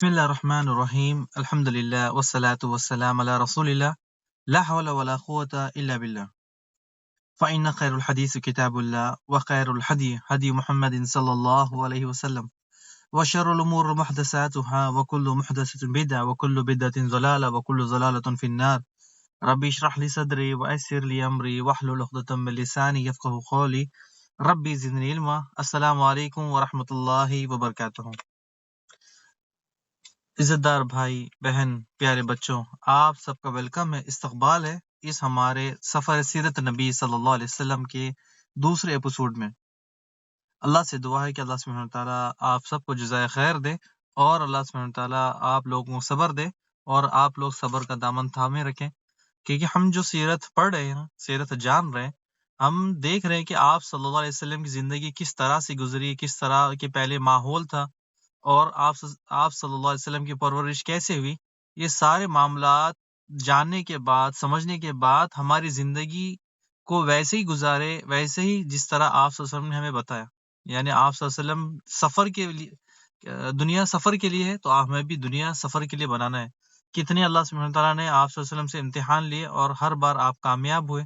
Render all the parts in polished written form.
Bismillahirrahmanirrahim. Alhamdulillah wassalatu wassalam ala rasulillah. La hawla wa la quwwata illa billah. Fa inna khairul hadith kitabullah wa khairul hadi Muhammadin sallallahu alayhi wa sallam. Wa sharrul umur muhdathatuha wa kullu muhdathatin bid'ah wa kullu bid'atin dhalalah wa kullu dhalalatin finnar. Rabbi shrah li sadri wa yassir li amri wahlul 'uqdatam min lisani yafqahu qawli. Rabbi zidni ilma. Assalamu alaikum wa rahmatullahi wa barakatuh. عزت دار بھائی بہن پیارے بچوں، آپ سب کا welcome ہے، استقبال ہے اس ہمارے سفر سیرت نبی صلی اللہ علیہ وسلم کے دوسرے ایپیسوڈ میں۔ اللہ سے دعا ہے کہ اللہ سبحانہ وتعالیٰ آپ سب کو جزائے خیر دے، اور اللہ سبحانہ وتعالیٰ آپ لوگوں کو صبر دے، اور آپ لوگ صبر کا دامن تھامے رکھیں، کیونکہ ہم جو سیرت پڑھ رہے ہیں، سیرت جان رہے ہیں، ہم دیکھ رہے ہیں کہ آپ صلی اللہ علیہ وسلم کی زندگی کس طرح سے گزری، کس طرح کے پہلے ماحول تھا، اور آپ صلی اللہ علیہ وسلم کی پرورش کیسے ہوئی۔ یہ سارے معاملات جاننے کے بعد، سمجھنے کے بعد ہماری زندگی کو ویسے ہی گزارے، ویسے ہی جس طرح آپ صلی اللہ علیہ وسلم نے ہمیں بتایا۔ یعنی آپ صلی اللہ علیہ وسلم سفر کے لیے، دنیا سفر کے لیے ہے، تو ہمیں بھی دنیا سفر کے لیے بنانا ہے۔ کتنے اللہ سبحانہ تعالیٰ نے آپ صلی اللہ علیہ وسلم سے امتحان لیے اور ہر بار آپ کامیاب ہوئے،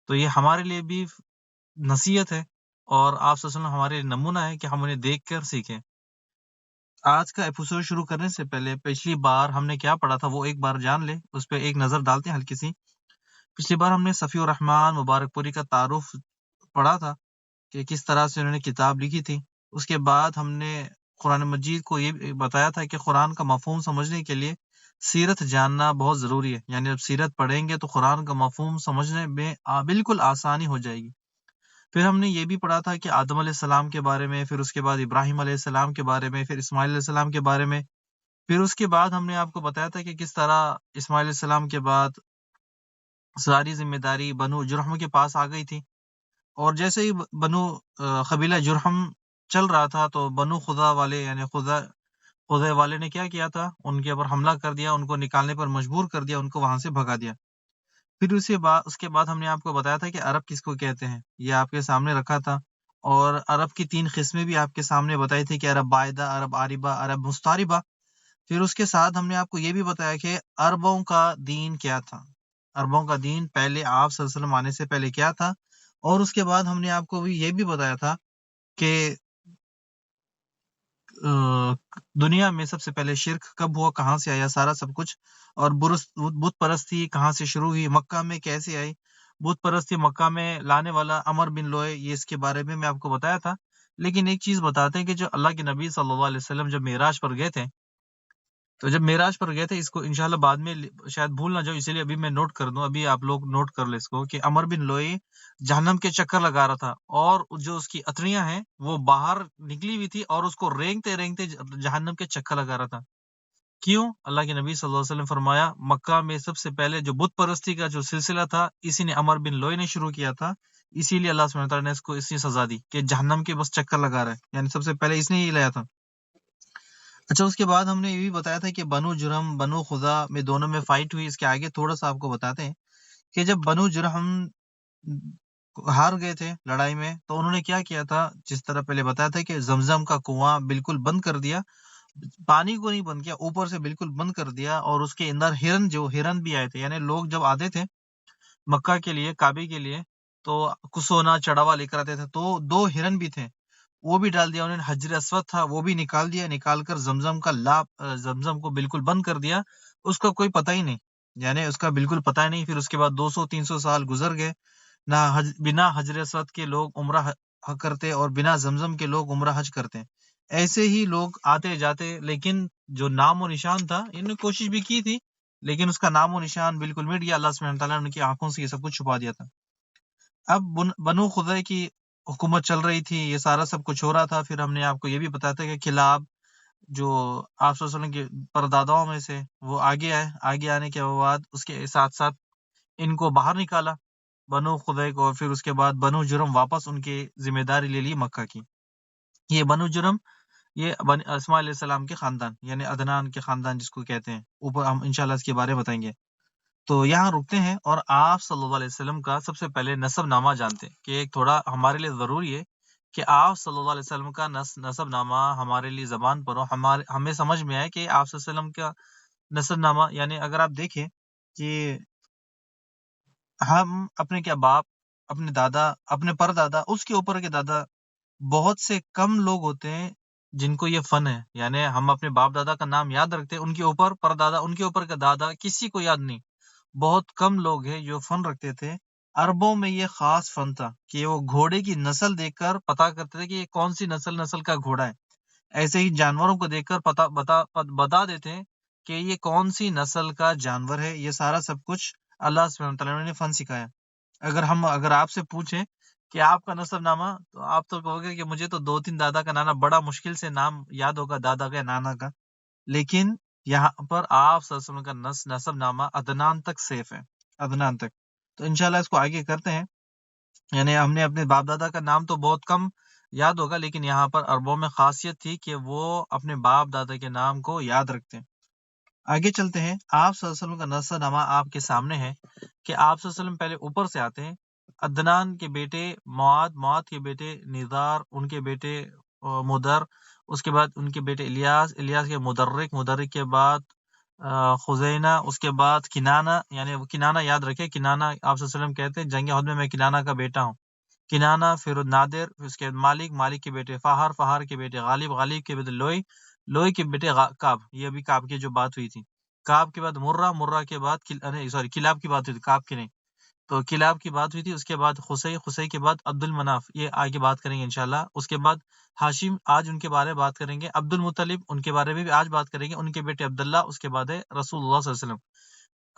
تو یہ ہمارے لیے بھی نصیحت ہے، اور آپ صلی اللہ علیہ وسلم ہمارے لیے نمونہ ہے کہ ہم انہیں دیکھ کر سیکھیں۔ آج کا ایپیسوڈ شروع کرنے سے پہلے پچھلی بار ہم نے کیا پڑھا تھا وہ ایک بار جان لے، اس پہ ایک نظر ڈالتے ہیں ہلکی سی۔ پچھلی بار ہم نے صفی الرحمن مبارک پوری کا تعارف پڑھا تھا کہ کس طرح سے انہوں نے کتاب لکھی تھی۔ اس کے بعد ہم نے قرآن مجید کو یہ بتایا تھا کہ قرآن کا مفہوم سمجھنے کے لیے سیرت جاننا بہت ضروری ہے، یعنی جب سیرت پڑھیں گے تو قرآن کا مفہوم سمجھنے میں بالکل آسانی ہو جائے گی۔ پھر ہم نے یہ بھی پڑھا تھا کہ آدم علیہ السلام کے بارے میں، پھر اس کے بعد ابراہیم علیہ السلام کے بارے میں، پھر اسماعیل علیہ السلام کے بارے میں۔ پھر اس کے بعد ہم نے آپ کو بتایا تھا کہ کس طرح اسماعیل علیہ السلام کے بعد ساری ذمہ داری بنو جرہم کے پاس آ گئی تھی، اور جیسے ہی بنو قبیلہ جرہم چل رہا تھا تو بنو خدا والے، یعنی خدا والے نے کیا کیا تھا، ان کے اوپر حملہ کر دیا، ان کو نکالنے پر مجبور کر دیا، ان کو وہاں سے بھگا دیا۔ پھر اس کے بعد ہم نے آپ کو بتایا تھا کہ عرب کس کو کہتے ہیں، یہ آپ کے سامنے رکھا تھا، اور عرب کی 3 قسمیں بھی آپ کے سامنے بتائی تھی کہ عرب باعدہ، عرب عاربہ، عرب مستعربہ۔ پھر اس کے ساتھ ہم نے آپ کو یہ بھی بتایا کہ عربوں کا دین کیا تھا، عربوں کا دین پہلے آپ صلی اللہ علیہ وسلم آنے سے پہلے کیا تھا، اور اس کے بعد ہم نے آپ کو بھی یہ بھی بتایا تھا کہ دنیا میں سب سے پہلے شرک کب ہوا، کہاں سے آیا سارا سب کچھ، اور بت پرستی کہاں سے شروع ہوئی، مکہ میں کیسے آئی، بت پرستی مکہ میں لانے والا عمر بن لوئے، یہ اس کے بارے میں آپ کو بتایا تھا۔ لیکن ایک چیز بتاتے ہیں کہ جو اللہ کے نبی صلی اللہ علیہ وسلم جب معراج پر گئے تھے، تو جب معراج پر گئے تھے، اس کو انشاءاللہ بعد میں شاید بھول نہ جاؤ، اسی لیے ابھی میں نوٹ کر دوں، ابھی آپ لوگ نوٹ کر لیں اس کو، کہ عمر بن لوئی جہنم کے چکر لگا رہا تھا، اور جو اس کی اتنیاں ہیں وہ باہر نکلی ہوئی تھی، اور اس کو رینگتے رینگتے جہنم کے چکر لگا رہا تھا۔ کیوں؟ اللہ کے نبی صلی اللہ علیہ وسلم فرمایا، مکہ میں سب سے پہلے جو بت پرستی کا جو سلسلہ تھا، اسی نے عمر بن لوئی نے شروع کیا تھا، اسی لیے اللہ سبحانہ وتعالیٰ نے اس کو اتنی سزا دی کہ جہنم کے بس چکر لگا رہا ہے، یعنی سب سے پہلے اس نے ہی لایا تھا۔ اچھا، اس کے بعد ہم نے یہ بھی بتایا تھا کہ بنو جرہم بنو خدا میں دونوں میں فائٹ ہوئی۔ اس کے آگے تھوڑا سا آپ کو بتاتے ہیں کہ جب بنو جرہم ہار گئے تھے لڑائی میں، تو انہوں نے کیا کیا تھا، جس طرح پہلے بتایا تھا کہ زمزم کا کنواں بالکل بند کر دیا، پانی کو نہیں بند کیا، اوپر سے بالکل بند کر دیا، اور اس کے اندر ہرن بھی آئے تھے، یعنی لوگ جب آتے تھے مکہ کے لیے، کعبے کے لیے، تو کچھ سونا چڑھاوا لے کر آتے تھے، تو 2 ہرن بھی تھے، وہ بھی ڈال دیا انہوں نے۔ حجر اسود تھا، وہ بھی نکال دیا، نکال کر زمزم کو بالکل بند کر دیا، اس کا کوئی پتہ ہی نہیں، یعنی اس کا بالکل پتہ ہی نہیں۔ پھر اس کے بعد 200-300 سال گزر گئے، نہ بنا حجر اسود کے لوگ عمرہ کرتے، اور بنا زمزم کے لوگ عمرہ حج کرتے، ایسے ہی لوگ آتے جاتے، لیکن جو نام و نشان تھا، انہوں نے کوشش بھی کی تھی، لیکن اس کا نام و نشان بالکل مٹ گیا، اللہ سبحانہ تعالیٰ نے ان کی آنکھوں سے یہ سب کچھ چھپا دیا تھا۔ اب بنو خزرہ کی حکومت چل رہی تھی، یہ سارا سب کچھ ہو رہا تھا۔ پھر ہم نے آپ کو یہ بھی بتایا تھا کہ کلاب جو آپ صلی اللہ علیہ وسلم کے پرداداؤں میں سے، وہ آگے آئے، آگے آنے کے بعد اس کے ساتھ ساتھ ان کو باہر نکالا، بنو خزرہ کو، اور پھر اس کے بعد بنو جرم واپس ان کی ذمہ داری لے لی مکہ کی۔ یہ بنو جرم، یہ اسماعیل علیہ السلام کے خاندان، یعنی عدنان کے خاندان جس کو کہتے ہیں، اوپر ہم انشاءاللہ اس کے بارے میں بتائیں گے۔ تو یہاں رکتے ہیں، اور آپ صلی اللہ علیہ وسلم کا سب سے پہلے نسب نامہ جانتے ہیں، کہ ایک تھوڑا ہمارے لیے ضروری ہے کہ آپ صلی اللہ علیہ وسلم کا نسب نامہ ہمارے لیے زبان پر ہو، ہمیں سمجھ میں آئے کہ آپ صلی اللہ علیہ وسلم کا نسب نامہ، یعنی اگر آپ دیکھیں کہ ہم اپنے کیا باپ، اپنے دادا، اپنے پر دادا، اس کے اوپر کے دادا، بہت سے کم لوگ ہوتے ہیں جن کو یہ فن ہے، یعنی ہم اپنے باپ دادا کا نام یاد رکھتے ہیں، ان کے اوپر پر دادا، ان کے اوپر کا دادا، کسی کو یاد نہیں۔ بہت کم لوگ ہیں جو فن رکھتے تھے۔ عربوں میں یہ خاص فن تھا کہ وہ گھوڑے کی نسل دیکھ کر پتا کرتے تھے کہ یہ کون سی نسل کا گھوڑا ہے۔ ایسے ہی جانوروں کو دیکھ کر بتا دیتے ہیں کہ یہ کون سی نسل کا جانور ہے۔ یہ سارا سب کچھ اللہ سبحانہ وتعالیٰ نے فن سکھایا۔ اگر آپ سے پوچھیں کہ آپ کا نسب نامہ، تو آپ تو کہو گے کہ مجھے تو 2-3 دادا کا نانا، بڑا مشکل سے نام یاد ہوگا دادا کا نانا کا، لیکن یہاں پر آپ صلی اللہ علیہ وسلم کا نسب نامہ عدنان تک سیف ہے، عدنان تک۔ تو انشاءاللہ اس کو آگے کرتے ہیں۔ یعنی ہم نے اپنے باپ دادا کا نام تو بہت کم یاد ہوگا، لیکن یہاں پر عربوں میں خاصیت تھی کہ وہ اپنے باپ دادا کے نام کو یاد رکھتے ہیں۔ آگے چلتے ہیں۔ آپ صلی اللہ علیہ وسلم کا نسب نامہ آپ کے سامنے ہے کہ آپ صلی اللہ علیہ وسلم پہلے اوپر سے آتے ہیں۔ عدنان کے بیٹے معاد، معاد کے بیٹے نزار، ان کے بیٹے مدر، اس کے بعد ان کے بیٹے الیاس، الیاس کے مدرک، مدرک کے بعد خزینہ، اس کے بعد کنانہ، یعنی وہ کنانہ یاد رکھے، کنانہ آپ صلی اللہ علیہ وسلم کہتے ہیں جنگ احد میں کنانہ کا بیٹا ہوں، کنانہ، پھر نادر، پھر اس کے بعد مالک، مالک کے بیٹے فہر، فہر کے بیٹے غالب، غالب کے بیٹے لوئی، لوئی کے بیٹے کعب، یہ ابھی کعب کی جو بات ہوئی تھی، کعب کے بعد مرہ، مرہ کے بعد کلاب کی بات ہوئی تھی، کعب کی نہیں، تو کلاب کی بات ہوئی تھی، اس کے بعد خصی، خصی کے بعد عبد المناف، یہ آگے بات کریں گے انشاءاللہ۔ اس کے بعد ہاشم، آج ان کے بارے میں بات کریں گے۔ عبد المطلب، ان کے بارے میں بھی آج بات کریں گے، ان کے بیٹے عبداللہ، اس کے بعد ہے رسول اللہ صلی اللہ علیہ وسلم۔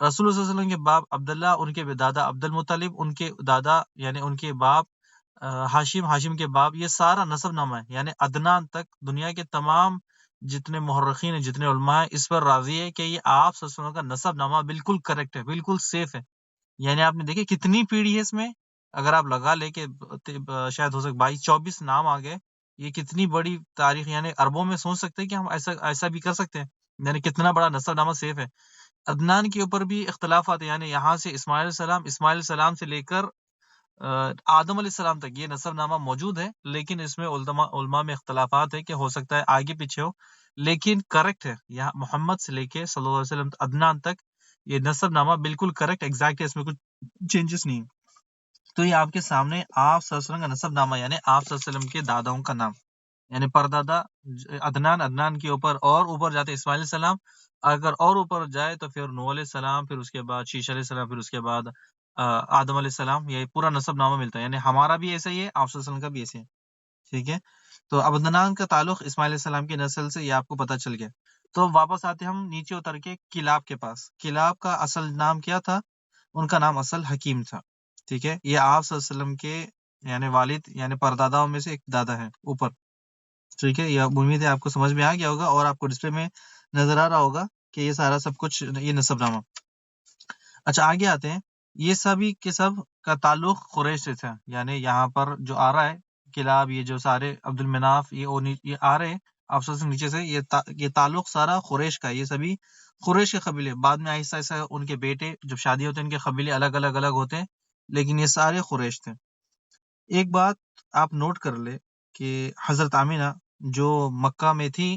رسول اللہ صلی اللہ علیہ وسلم کے باپ عبداللہ، ان کے دادا عبد المطلب، ان کے دادا یعنی ان کے باپ ہاشم، ہاشم کے باپ، یہ سارا نسب نامہ ہے، یعنی عدنان تک۔ دنیا کے تمام جتنے محرخین ہیں، جتنے علماء ہیں، اس پر راضی ہے کہ یہ آپ صلی اللہ علیہ وسلم کا نسب نامہ بالکل کریکٹ ہے، بالکل سیف ہے۔ یعنی آپ نے دیکھے کتنی پیڑھی ہے اس میں، اگر آپ لگا لے کہ شاید ہو سکے 22-24 نام آ گئے، یہ کتنی بڑی تاریخ، یعنی عربوں میں سوچ سکتے ہیں کہ ہم ایسا بھی کر سکتے ہیں، یعنی کتنا بڑا نسب نامہ سیف ہے۔ عدنان کے اوپر بھی اختلافات ہیں، یعنی یہاں سے اسماعیل علیہ السلام سے لے کر آدم علیہ السلام تک یہ نسب نامہ موجود ہے، لیکن اس میں علماء میں اختلافات ہے کہ ہو سکتا ہے آگے پیچھے ہو، لیکن کریکٹ ہے۔ یہاں محمد سے لے کے صلی اللہ علیہ وسلم عدنان تک یہ نسب نامہ بالکل کریکٹ، ایگزیکٹ ہے، اس میں کچھ چینجز نہیں۔ تو یہ آپ کے سامنے آپ صلی اللہ علیہ وسلم کا نسب نامہ، یعنی آپ صلی اللہ علیہ وسلم کے داداؤں کا نام، یعنی پردادا عدنان، عدنان کے اوپر اور اوپر جاتے اسماعیل علیہ السلام، اگر اور اوپر جائے تو پھر نوح علیہ السلام، پھر اس کے بعد شیش علیہ السلام، پھر اس کے بعد آدم علیہ السلام، یہ پورا نسب نامہ ملتا ہے، یعنی ہمارا بھی ایسا ہی ہے، آپ صلی اللہ علیہ وسلم کا بھی ایسے ہے، ٹھیک ہے۔ تو عدنان کا تعلق اسماعیل علیہ السلام کی نسل سے، یہ آپ کو پتہ چل گیا۔ تو واپس آتے ہم نیچے اتر کے کلاب کے پاس۔ کلاب کا اصل نام کیا تھا؟ ان کا نام اصل حکیم تھا، ٹھیک ہے۔ یہ آپ صلی اللہ علیہ وسلم کے یعنی والد، یعنی پرداداؤں میں سے ایک دادا ہے اوپر، ٹھیک ہے۔ یہ امید ہے آپ کو سمجھ میں آ گیا ہوگا، اور آپ کو ڈسپلے میں نظر آ رہا ہوگا کہ یہ سارا سب کچھ، یہ نسب نامہ۔ اچھا آگے آتے ہیں۔ یہ سبھی کے سب کا تعلق قریش سے تھا، یعنی یہاں پر جو آ رہا ہے کلاب، یہ جو سارے عبد المناف، یہ آ رہے ہیں آپ سے نیچے سے، یہ تعلق سارا قریش کا ہے، یہ سبھی قریش کے قبیلے۔ بعد میں آہستہ آہستہ ان کے بیٹے جب شادی ہوتے ہیں، ان کے قبیلے الگ الگ ہوتے ہیں، لیکن یہ سارے قریش تھے۔ ایک بات آپ نوٹ کر لے کہ حضرت آمینہ جو مکہ میں تھی،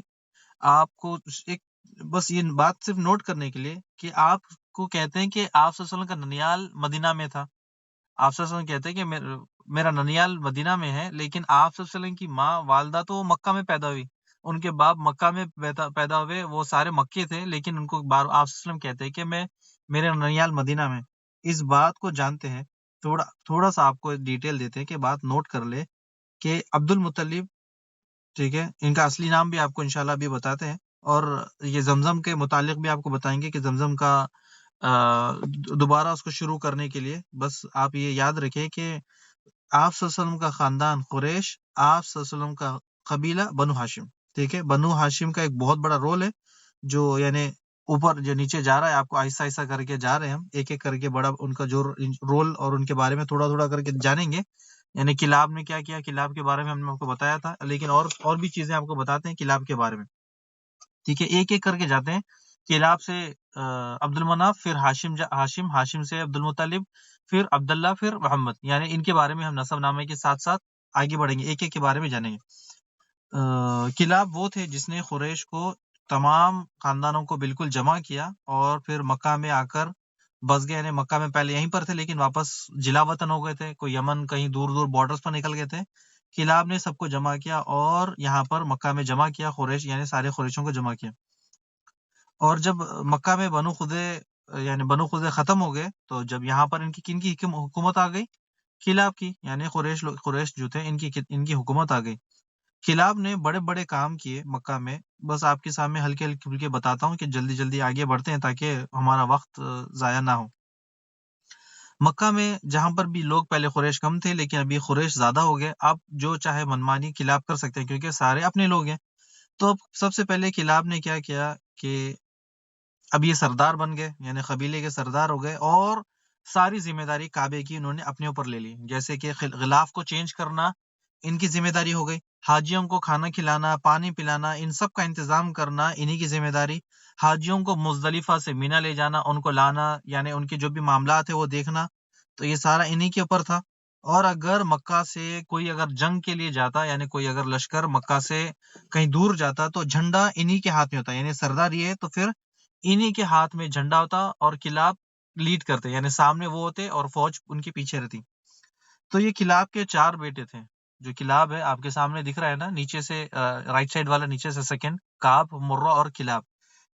آپ کو ایک بس یہ بات صرف نوٹ کرنے کے لیے کہ آپ کو کہتے ہیں کہ آپ صلی اللہ علیہ وسلم کا ننیال مدینہ میں تھا، آپ صلی اللہ علیہ وسلم کہتے ہیں کہ میرا ننیال مدینہ میں ہے، لیکن آپ صلی اللہ علیہ وسلم کی ماں والدہ تو مکہ میں پیدا ہوئی، ان کے باپ مکہ میں پیدا ہوئے، وہ سارے مکے تھے، لیکن ان کو آپ صلی اللہ علیہ وسلم کہتے ہیں کہ میرے ننیال مدینہ میں۔ اس بات کو جانتے ہیں، تھوڑا سا آپ کو ڈیٹیل دیتے ہیں کہ بات نوٹ کر لے کہ عبد المطلب، ٹھیک ہے، ان کا اصلی نام بھی آپ کو انشاءاللہ بھی بتاتے ہیں، اور یہ زمزم کے متعلق بھی آپ کو بتائیں گے کہ زمزم کا دوبارہ اس کو شروع کرنے کے لیے بس آپ یہ یاد رکھیں کہ آپ صلی اللہ علیہ وسلم کا خاندان قریش، آپ صلی اللہ علیہ وسلم کا قبیلہ بنو ہاشم، ٹھیک ہے۔ بنو ہاشم کا ایک بہت بڑا رول ہے، جو یعنی اوپر جو نیچے جا رہا ہے، آپ کو آہستہ آہستہ کر کے جا رہے ہیں ہم، ایک ایک کر کے بڑا ان کا جو رول اور ان کے بارے میں تھوڑا تھوڑا کر کے جانیں گے۔ یعنی کلاب نے کیا کیا، کلاب کے بارے میں ہم نے آپ کو بتایا تھا، لیکن اور بھی چیزیں آپ کو بتاتے ہیں کلاب کے بارے میں، ٹھیک ہے۔ ایک ایک کر کے جاتے ہیں۔ کلاب سے عبد المناف، پھر ہاشم سے عبد المطلب، پھر عبداللہ، پھر محمد، یعنی ان کے بارے میں ہم نسب نامے کے ساتھ ساتھ آگے بڑھیں گے، ایک ایک کے بارے میں جانیں گے۔ کلاب وہ تھے جس نے قریش کو تمام خاندانوں کو بالکل جمع کیا اور پھر مکہ میں آ کر بس گئے، یعنی مکہ میں پہلے یہیں پر تھے لیکن واپس جلا وطن ہو گئے تھے، کوئی یمن کہیں دور دور بارڈرز پر نکل گئے تھے۔ کلاب نے سب کو جمع کیا اور یہاں پر مکہ میں جمع کیا، قریش یعنی سارے قریشوں کو جمع کیا۔ اور جب مکہ میں بنو خزے ختم ہو گئے تو جب یہاں پر کن کی حکومت آ گئی؟ کلاب کی، یعنی قریش جو تھے ان کی حکومت آ گئی۔ کلاب نے بڑے بڑے کام کیے مکہ میں، بس آپ کے سامنے ہلکے ہلکے بتاتا ہوں کہ جلدی جلدی آگے بڑھتے ہیں تاکہ ہمارا وقت ضائع نہ ہو۔ مکہ میں جہاں پر بھی لوگ پہلے قریش کم تھے لیکن ابھی قریش زیادہ ہو گئے، آپ جو چاہے منمانی کلاب کر سکتے ہیں کیونکہ سارے اپنے لوگ ہیں۔ تو اب سب سے پہلے کلاب نے کیا کیا کہ اب یہ سردار بن گئے، یعنی قبیلے کے سردار ہو گئے اور ساری ذمہ داری کعبے کی انہوں نے اپنے اوپر لے لی، جیسے کہ غلاف کو چینج کرنا ان کی ذمہ داری ہو گئی، حاجیوں کو کھانا کھلانا، پانی پلانا، ان سب کا انتظام کرنا انہی کی ذمہ داری، حاجیوں کو مزدلفہ سے مینا لے جانا، ان کو لانا، یعنی ان کے جو بھی معاملات ہیں وہ دیکھنا، تو یہ سارا انہی کے اوپر تھا۔ اور اگر مکہ سے کوئی اگر جنگ کے لیے جاتا، یعنی کوئی اگر لشکر مکہ سے کہیں دور جاتا تو جھنڈا انہی کے ہاتھ میں ہوتا، یعنی سردار یہ ہے تو پھر انہی کے ہاتھ میں جھنڈا ہوتا اور کلاب لیڈ کرتے، یعنی سامنے وہ ہوتے اور فوج ان کے پیچھے رہتی۔ تو یہ کلاب کے 4 بیٹے تھے، جو کلاب ہے آپ کے سامنے دکھ رہا ہے نا، نیچے سے رائٹ سائڈ والا نیچے سے سیکنڈ، کعب، مرہ اور کلاب۔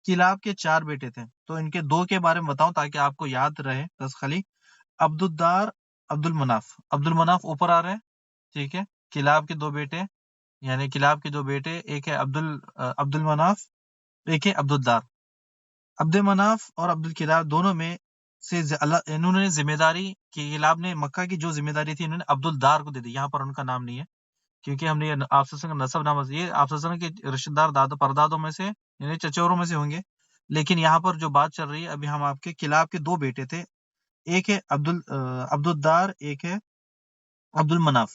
کلاب کے 4 بیٹے تھے، تو ان کے 2 کے بارے میں بتاؤں تاکہ آپ کو یاد رہے بس خالی۔ عبد الدار، عبد المناف اوپر آ رہے ہیں، ٹھیک ہے۔ کلاب کے 2 بیٹے، یعنی کلاب کے 2 بیٹے، ایک ہے عبد المناف، ایک ہے عبد الدار۔ عبد مناف اور عبد الکلاب دونوں میں سے انہوں نے ذمہ داری کہ کلاب نے مکہ کی جو ذمہ داری تھی انہوں نے عبد الدار کو دے دی، یہاں پر ان کا نام نہیں ہے کیونکہ ہم نے یہ آپ سے نسب نام، یہ آپ سے کے رشتہ دار دادا پردادوں میں سے یعنی چچوروں میں سے ہوں گے، لیکن یہاں پر جو بات چل رہی ہے ابھی ہم آپ کے کلاب کے 2 بیٹے تھے، ایک ہے عبد الدار، ایک ہے عبد المناف۔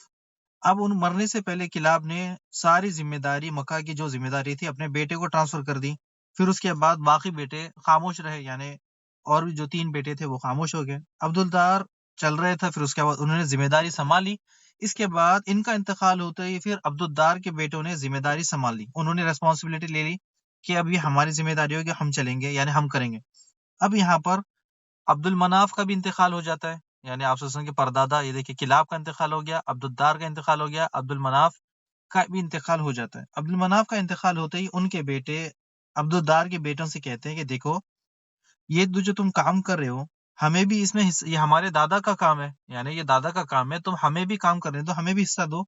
اب ان مرنے سے پہلے کلاب نے ساری ذمہ داری مکہ کی جو ذمہ داری تھی اپنے بیٹے کو ٹرانسفر کر دی، پھر اس کے بعد باقی بیٹے خاموش رہے، یعنی اور بھی جو 3 بیٹے تھے وہ خاموش ہو گئے۔ عبد الدار چل رہے تھے، پھر اس کے بعد انہوں نے ذمہ داری سنبھالی، اس کے بعد ان کا انتقال ہوتا ہی پھر عبد الدار کے بیٹوں نے ذمہ داری سنبھال لی، انہوں نے ریسپانسبلٹی لے لی کہ اب یہ ہماری ذمہ داری ہوگی، ہم چلیں گے، یعنی ہم کریں گے۔ اب یہاں پر عبد المناف کا بھی انتقال ہو جاتا ہے، یعنی آپ سے کے پردادا، یہ دیکھیں کلاب کا انتقال ہو گیا، عبد الدار کا انتقال ہو گیا، عبد المناف کا بھی انتقال ہو جاتا ہے۔ عبد المناف کا انتقال ہوتے ہی ان کے بیٹے عبد الدار کے بیٹوں سے کہتے ہیں کہ دیکھو یہ جو تم کام کر رہے ہو ہمیں بھی اس میں یہ ہمارے دادا کا کام ہے، یعنی یہ دادا کا کام ہے، تم ہمیں بھی کام کر رہے تو ہمیں بھی حصہ دو،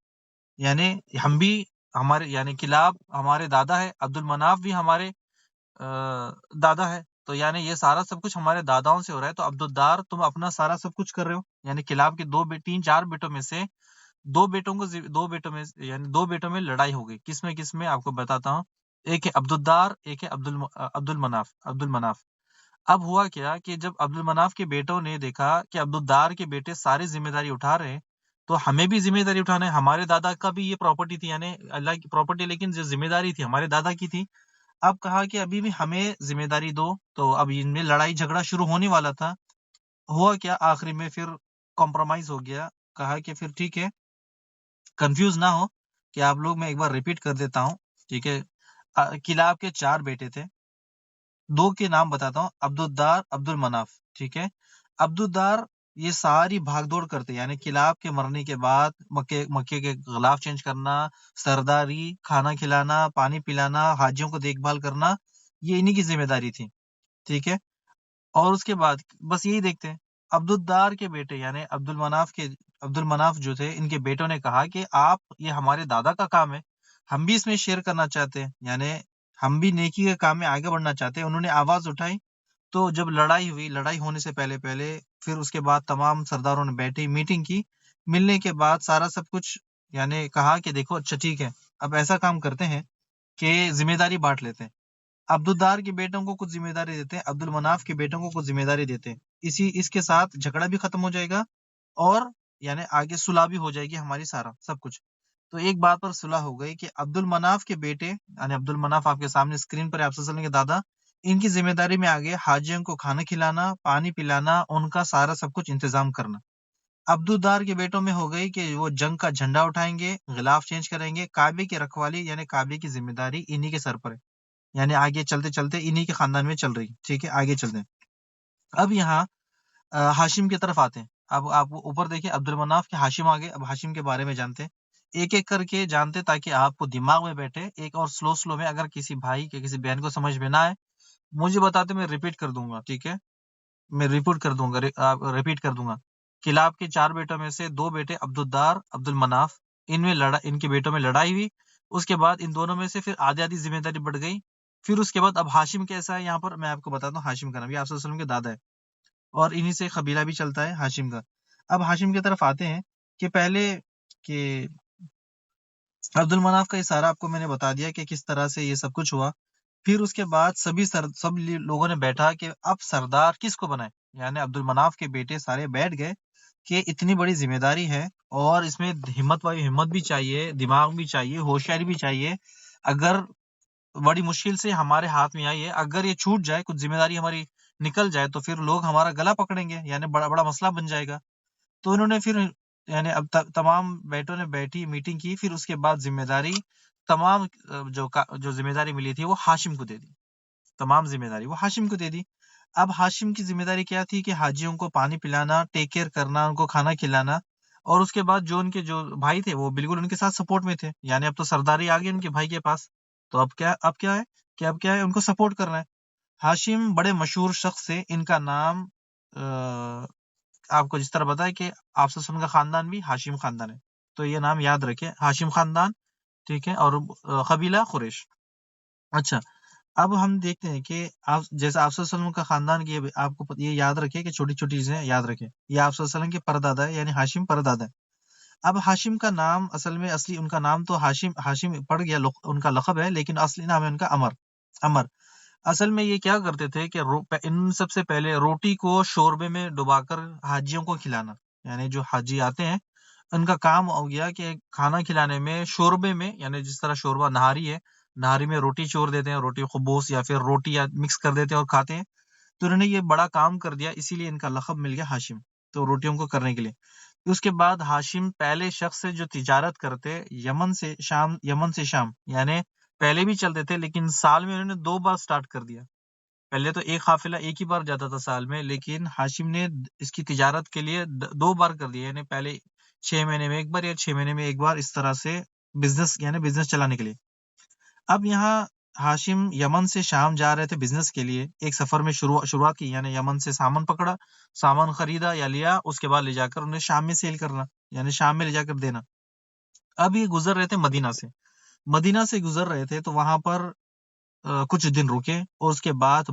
یعنی ہم بھی ہمارے، یعنی کلاب ہمارے دادا ہے، عبد المناف بھی ہمارے دادا ہے، تو یعنی یہ سارا سب کچھ ہمارے داداؤں سے ہو رہا ہے، تو عبد الدار تم اپنا سارا سب کچھ کر رہے ہو، یعنی کلاب کے 4 بیٹوں میں سے 2 بیٹوں میں لڑائی ہو گئی، کس میں آپ کو بتاتا ہوں، ایک ہے عبد الدار، ایک ہے عبد المناف۔ اب ہوا کیا کہ جب عبد المناف کے بیٹوں نے دیکھا کہ عبد الدار کے بیٹے ساری ذمہ داری اٹھا رہے ہیں تو ہمیں بھی ذمہ داری اٹھانا ہے، ہمارے دادا کا بھی یہ پراپرٹی تھی، یعنی اللہ کی پراپرٹی، لیکن جو ذمہ داری تھی ہمارے دادا کی تھی، اب کہا کہ ابھی بھی ہمیں ذمہ داری دو، تو اب ان میں لڑائی جھگڑا شروع ہونے والا تھا۔ ہوا کیا آخری میں پھر کمپرومائز ہو گیا، کہا کہ پھر ٹھیک ہے، کنفیوز نہ ہو کہ آپ لوگ میں ایک بار ریپیٹ کر دیتا ہوں، ٹھیک ہے۔ کلاب کے 4 بیٹے تھے، 2 کے نام بتاتا ہوں، عبد الدار، عبد المناف، ٹھیک ہے۔ عبد الدار یہ ساری بھاگ دوڑ کرتے، یعنی کلاب کے مرنے کے بعد مکے کے غلاف چینج کرنا، سرداری، کھانا کھلانا، پانی پلانا، حاجیوں کو دیکھ بھال کرنا، یہ انہی کی ذمہ داری تھی، ٹھیک ہے۔ اور اس کے بعد بس یہی دیکھتے ہیں، عبد الدار کے بیٹے یعنی عبد المناف جو تھے، ان کے بیٹوں نے کہا کہ آپ یہ ہمارے دادا کا کام ہے، ہم بھی اس میں شیئر کرنا چاہتے ہیں، یعنی ہم بھی نیکی کے کام میں آگے بڑھنا چاہتے ہیں۔ انہوں نے آواز اٹھائی، تو جب لڑائی ہوئی، لڑائی ہونے سے پہلے پھر اس کے بعد تمام سرداروں نے بیٹھی، میٹنگ کی، ملنے کے بعد سارا سب کچھ یعنی کہا کہ دیکھو اچھا ٹھیک ہے، اب ایسا کام کرتے ہیں کہ ذمہ داری بانٹ لیتے ہیں، عبد الدار کے بیٹوں کو کچھ ذمہ داری دیتے ہیں، عبد المناف کے بیٹوں کو کچھ ذمہ داری دیتے ہیں، اس کے ساتھ جھگڑا بھی ختم ہو جائے گا اور یعنی آگے صلح بھی ہو جائے گی ہماری، سارا سب کچھ۔ تو ایک بات پر صلح ہو گئی کہ عبد المناف کے بیٹے یعنی عبد المناف آپ کے سامنے اسکرین پر آپ صلی اللہ علیہ وسلم کے دادا، ان کی ذمہ داری میں آگے حاجیوں کو کھانا کھلانا، پانی پلانا، ان کا سارا سب کچھ انتظام کرنا۔ عبدالدار کے بیٹوں میں ہو گئی کہ وہ جنگ کا جھنڈا اٹھائیں گے، غلاف چینج کریں گے، کعبے کی رکھوالی یعنی کعبے کی ذمہ داری انہی کے سر پر ہے، یعنی آگے چلتے چلتے انہی کے خاندان میں چل رہی، ٹھیک ہے، آگے چلتے ہیں۔ اب یہاں ہاشم کی طرف آتے ہیں۔ اب آپ اوپر دیکھیں عبد المناف کے ہاشم آگے، اب ہاشم کے بارے میں جانتے ہیں، ایک ایک کر کے جانتے تاکہ آپ کو دماغ میں بیٹھے، ایک اور سلو میں، اگر کسی بھائی کے کسی بہن کو سمجھ میں نہ آئے مجھے بتاتے، میں ریپیٹ کر دوں گا، ٹھیک ہے، میں ریپیٹ کر دوں گا۔ کلاب کے 4 بیٹوں میں سے 2 بیٹے عبدالدار، عبد المناف، ان کے بیٹوں میں لڑائی ہوئی، اس کے بعد ان دونوں میں سے پھر آدھی آدھی ذمہ داری بڑھ گئی۔ پھر اس کے بعد اب ہاشم کیسا ہے، یہاں پر میں آپ کو بتاتا ہوں۔ ہاشم کا نام، یہ آپ صلی اللہ علیہ وسلم کے دادا ہے، اور انہی سے قبیلہ بھی چلتا ہے ہاشم کا۔ اب ہاشم کی طرف آتے ہیں کہ پہلے کہ عبد المناف کا اشارہ آپ کو میں نے بتا دیا کہ کس طرح سے یہ سب کچھ ہوا۔ پھر اس کے بعد سب لوگوں نے بیٹھا کہ اب سردار کس کو بنائے، یعنی عبد المناف کے بیٹے سارے بیٹھ گئے کہ اتنی بڑی ذمہ داری ہے اور اس میں ہمت بھی چاہیے، دماغ بھی چاہیے، ہوشیاری بھی چاہیے۔ اگر بڑی مشکل سے ہمارے ہاتھ میں آئی ہے، اگر یہ چھوٹ جائے، کچھ ذمہ داری ہماری نکل جائے تو پھر لوگ ہمارا گلا پکڑیں گے، یعنی بڑا بڑا مسئلہ بن جائے گا۔ تو انہوں نے پھر یعنی اب تمام بیٹوں نے بیٹھی میٹنگ کی، پھر اس کے بعد ذمہ داری تمام جو ذمہ داری ملی تھی وہ ہاشم کو دے دی، تمام ذمہ داری وہ ہاشم کو دے دی۔ اب ہاشم کی ذمہ داری کیا تھی کہ حاجیوں کو پانی پلانا، ٹیک کیئر کرنا، ان کو کھانا کھلانا، اور اس کے بعد جو ان کے جو بھائی تھے وہ بالکل ان کے ساتھ سپورٹ میں تھے، یعنی اب تو سرداری آ گئی ان کے بھائی کے پاس، تو اب کیا ہے ان کو سپورٹ کرنا ہے۔ ہاشم بڑے مشہور شخص سے، ان کا نام آپ کو جس طرح بتا ہے کہ آپ صلی اللہ علیہ وسلم کا خاندان بھی ہاشم خاندان ہے، تو یہ نام یاد رکھے، ہاشم خاندان، ٹھیک ہے، اور قبیلہ قریش۔ اچھا، اب ہم دیکھتے ہیں کہ جیسے آپ صلی اللہ علیہ وسلم کا خاندان کی آپ کو یہ یاد رکھے کہ چھوٹی چھوٹی چیزیں یاد رکھے، یہ آپ صلی اللہ علیہ وسلم کے پردادا ہے، یعنی ہاشم پردادا ہے۔ اب ہاشم کا نام اصلی ان کا نام تو ہاشم پڑ گیا، ان کا لقب ہے، لیکن اصلی نام ہے ان کا عمر۔ اصل میں یہ کیا کرتے تھے کہ ان سب سے پہلے روٹی کو شوربے میں ڈبا کر حاجیوں کو کھلانا، یعنی جو حاجی آتے ہیں ان کا کام ہو گیا کہ کھانا کھلانے میں شوربے میں، یعنی جس طرح شوربہ نہاری ہے، نہاری میں روٹی چور دیتے ہیں، روٹی خبوس یا پھر روٹی یا مکس کر دیتے ہیں اور کھاتے ہیں، تو انہوں نے یہ بڑا کام کر دیا، اسی لیے ان کا لقب مل گیا ہاشم، تو روٹیوں کو کرنے کے لیے۔ اس کے بعد ہاشم پہلے شخص سے جو تجارت کرتے یمن سے شام، یعنی پہلے بھی چلتے تھے لیکن سال میں انہوں نے 2 بار سٹارٹ کر دیا۔ پہلے تو ایک قافلہ ایک ہی بار جاتا تھا سال میں، لیکن ہاشم نے اس کی تجارت کے لیے 2 بار کر دیا، یعنی پہلے 6 مہینے میں ایک بار یا 6 مہینے میں ایک بار، اس طرح سے بزنس چلانے کے لیے۔ اب یہاں ہاشم یمن سے شام جا رہے تھے بزنس کے لیے، ایک سفر میں شروعات کی، یعنی یمن سے سامان پکڑا، سامان خریدا یا لیا، اس کے بعد لے جا کر انہیں شام میں سیل کرنا، یعنی شام میں لے جا کر دینا۔ اب یہ گزر رہے تھے مدینہ سے گزر رہے تھے، تو وہاں پر کچھ دن رکے، اور اس کے بعد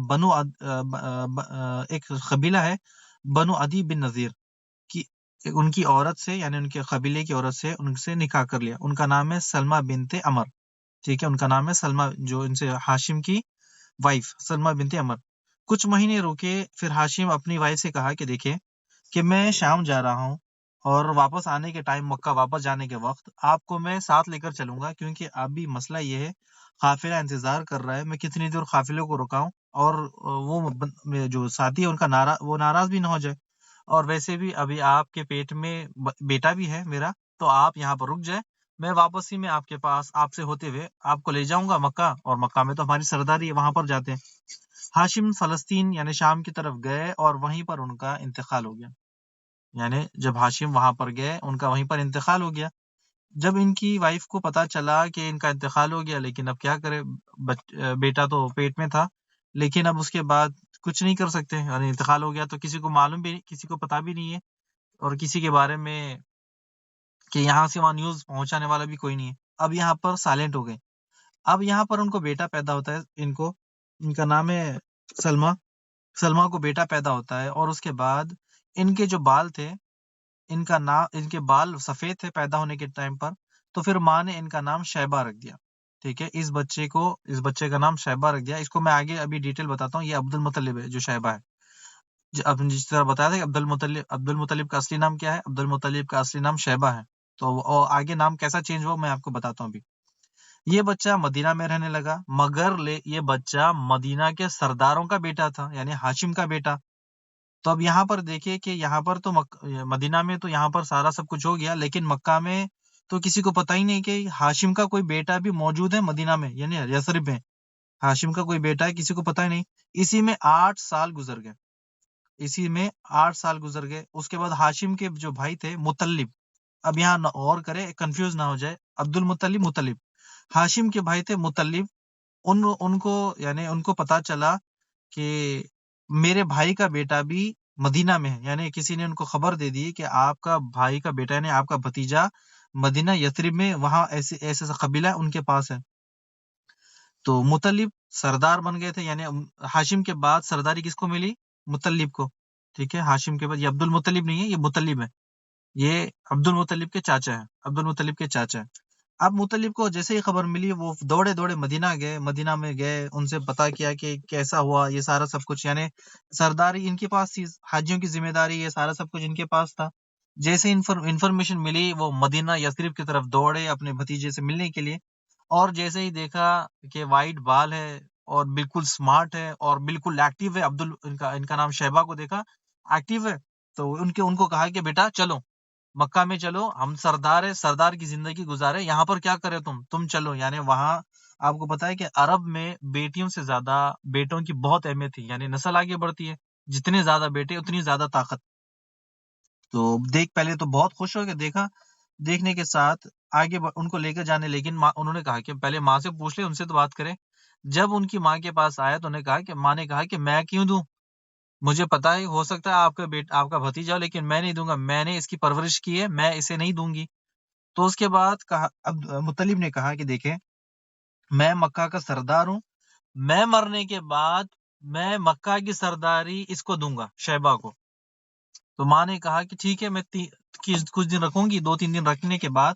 ایک قبیلہ ہے بنو عدی بن نذیر کی، ان کی عورت سے، یعنی ان کے قبیلے کی عورت سے ان سے نکاح کر لیا، ان کا نام ہے سلمہ بنت عمر، ٹھیک ہے، ان کا نام ہے سلمہ، جو ان سے ہاشم کی وائف سلمہ بنت عمر۔ کچھ مہینے رکے، پھر ہاشم اپنی وائف سے کہا کہ دیکھیں کہ میں شام جا رہا ہوں، اور واپس آنے کے ٹائم، مکہ واپس جانے کے وقت آپ کو میں ساتھ لے کر چلوں گا، کیونکہ ابھی مسئلہ یہ ہے قافلہ انتظار کر رہا ہے، میں کتنی دور قافلے کو رکاؤں، اور وہ جو ساتھی ہے ان کا وہ ناراض بھی نہ ہو جائے، اور ویسے بھی ابھی آپ کے پیٹ میں بیٹا بھی ہے میرا، تو آپ یہاں پر رک جائے، میں واپس ہی میں آپ کے پاس آپ سے ہوتے ہوئے آپ کو لے جاؤں گا مکہ، اور مکہ میں تو ہماری سرداری ہے، وہاں پر جاتے ہیں۔ ہاشم فلسطین یعنی شام کی طرف گئے، اور وہیں پر ان کا انتقال ہو گیا، یعنی جب ہاشم وہاں پر گئے ان کا وہیں پر انتقال ہو گیا۔ جب ان کی وائف کو پتا چلا کہ ان کا انتقال ہو گیا، لیکن اب کیا کرے، بیٹا تو پیٹ میں تھا، لیکن اب اس کے بعد کچھ نہیں کر سکتے، یعنی انتقال ہو گیا تو کسی کو معلوم بھی، کسی کو پتا بھی نہیں ہے، اور کسی کے بارے میں کہ یہاں سے وہاں نیوز پہنچانے والا بھی کوئی نہیں ہے، اب یہاں پر سائلنٹ ہو گئے۔ اب یہاں پر ان کو بیٹا پیدا ہوتا ہے، ان کا نام ہے سلمہ کو بیٹا پیدا ہوتا ہے، اور اس کے بعد ان کے جو بال تھے، ان کے بال سفید تھے پیدا ہونے کے ٹائم پر، تو پھر ماں نے ان کا نام شیبہ رکھ دیا، ٹھیک ہے، اس بچے کا نام شیبہ رکھ دیا۔ اس کو میں آگے ابھی ڈیٹیل بتاتا ہوں، یہ عبد المطلب ہے جو شیبہ ہے، اب جس طرح بتایا تھا کہ عبد المطلب کا اصلی نام کیا ہے، عبد المطلب کا اصلی نام شیبہ ہے، تو آگے نام کیسا چینج ہوا میں آپ کو بتاتا ہوں ابھی۔ یہ بچہ مدینہ میں رہنے لگا، مگر یہ بچہ مدینہ کے سرداروں کا بیٹا تھا، یعنی ہاشم کا بیٹا، تو اب یہاں پر دیکھیے کہ یہاں پر تو مدینہ میں تو یہاں پر سارا سب کچھ ہو گیا، لیکن مکہ میں تو کسی کو پتہ ہی نہیں کہ ہاشم کا کوئی بیٹا بھی موجود ہے مدینہ میں، یعنی یثرب میں ہاشم کا کوئی بیٹا ہے، کسی کو پتہ ہی نہیں۔ اسی میں 8 سال گزر گئے، اسی میں 8 سال گزر گئے۔ اس کے بعد ہاشم کے جو بھائی تھے مطلب، اب یہاں غور کرے کنفیوز نہ ہو جائے، عبد المطلب مطلب، ہاشم کے بھائی تھے مطلب۔ ان کو یعنی ان کو پتا چلا کہ میرے بھائی کا بیٹا بھی مدینہ میں ہے، یعنی کسی نے ان کو خبر دے دی کہ آپ کا بھائی کا بیٹا یعنی آپ کا بھتیجا مدینہ یثرب میں وہاں ایسے ایسے قبیلہ ان کے پاس ہے۔ تو مطلب سردار بن گئے تھے، یعنی ہاشم کے بعد سرداری کس کو ملی؟ مطلب کو، ٹھیک ہے۔ ہاشم کے بعد یہ عبد المطلب نہیں ہے، یہ مطلب ہے، یہ عبد المطلب کے چاچا ہے، عبد المطلب کے چاچا ہے۔ اب مطلب کو جیسے ہی خبر ملی وہ دوڑے دوڑے مدینہ گئے، مدینہ میں گئے، ان سے پتا کیا کہ کیسا ہوا، یہ سارا سب کچھ، یعنی سرداری ان کے پاس تھی، حاجیوں کی ذمہ داری، یہ سارا سب کچھ ان کے پاس تھا۔ جیسے انفارمیشن ملی وہ مدینہ یثرب کی طرف دوڑے اپنے بھتیجے سے ملنے کے لیے، اور جیسے ہی دیکھا کہ وائٹ بال ہے اور بالکل سمارٹ ہے اور بالکل ایکٹیو ہے، ان کا نام شیبہ کو دیکھا ایکٹیو ہے، تو ان کو کہا کہ بیٹا چلو مکہ میں چلو، ہم سردار ہے، سردار کی زندگی گزارے، یہاں پر کیا کرے تم چلو۔ یعنی وہاں آپ کو پتا ہے کہ عرب میں بیٹیوں سے زیادہ بیٹوں کی بہت اہمیت تھی، یعنی نسل آگے بڑھتی ہے، جتنے زیادہ بیٹے اتنی زیادہ طاقت۔ تو پہلے تو بہت خوش ہو کے دیکھا، دیکھنے کے ساتھ آگے ان کو لے کر جانے، لیکن انہوں نے کہا کہ پہلے ماں سے پوچھ لے، ان سے تو بات کرے۔ جب ان کی ماں کے پاس آیا تو ماں نے کہا کہ میں کیوں دوں، مجھے پتا ہے ہو سکتا ہے آپ کا بھتیجا ہو، لیکن میں نہیں دوں گا، میں نے اس کی پرورش کی ہے، میں اسے نہیں دوں گی۔ تو اس کے بعد مطلب نے کہا کہ دیکھیں میں مکہ کا سردار ہوں، میں مرنے کے بعد میں مکہ کی سرداری اس کو دوں گا، شیبہ کو۔ تو ماں نے کہا کہ ٹھیک ہے، میں کچھ دن رکھوں گی، 2-3 دن رکھنے کے بعد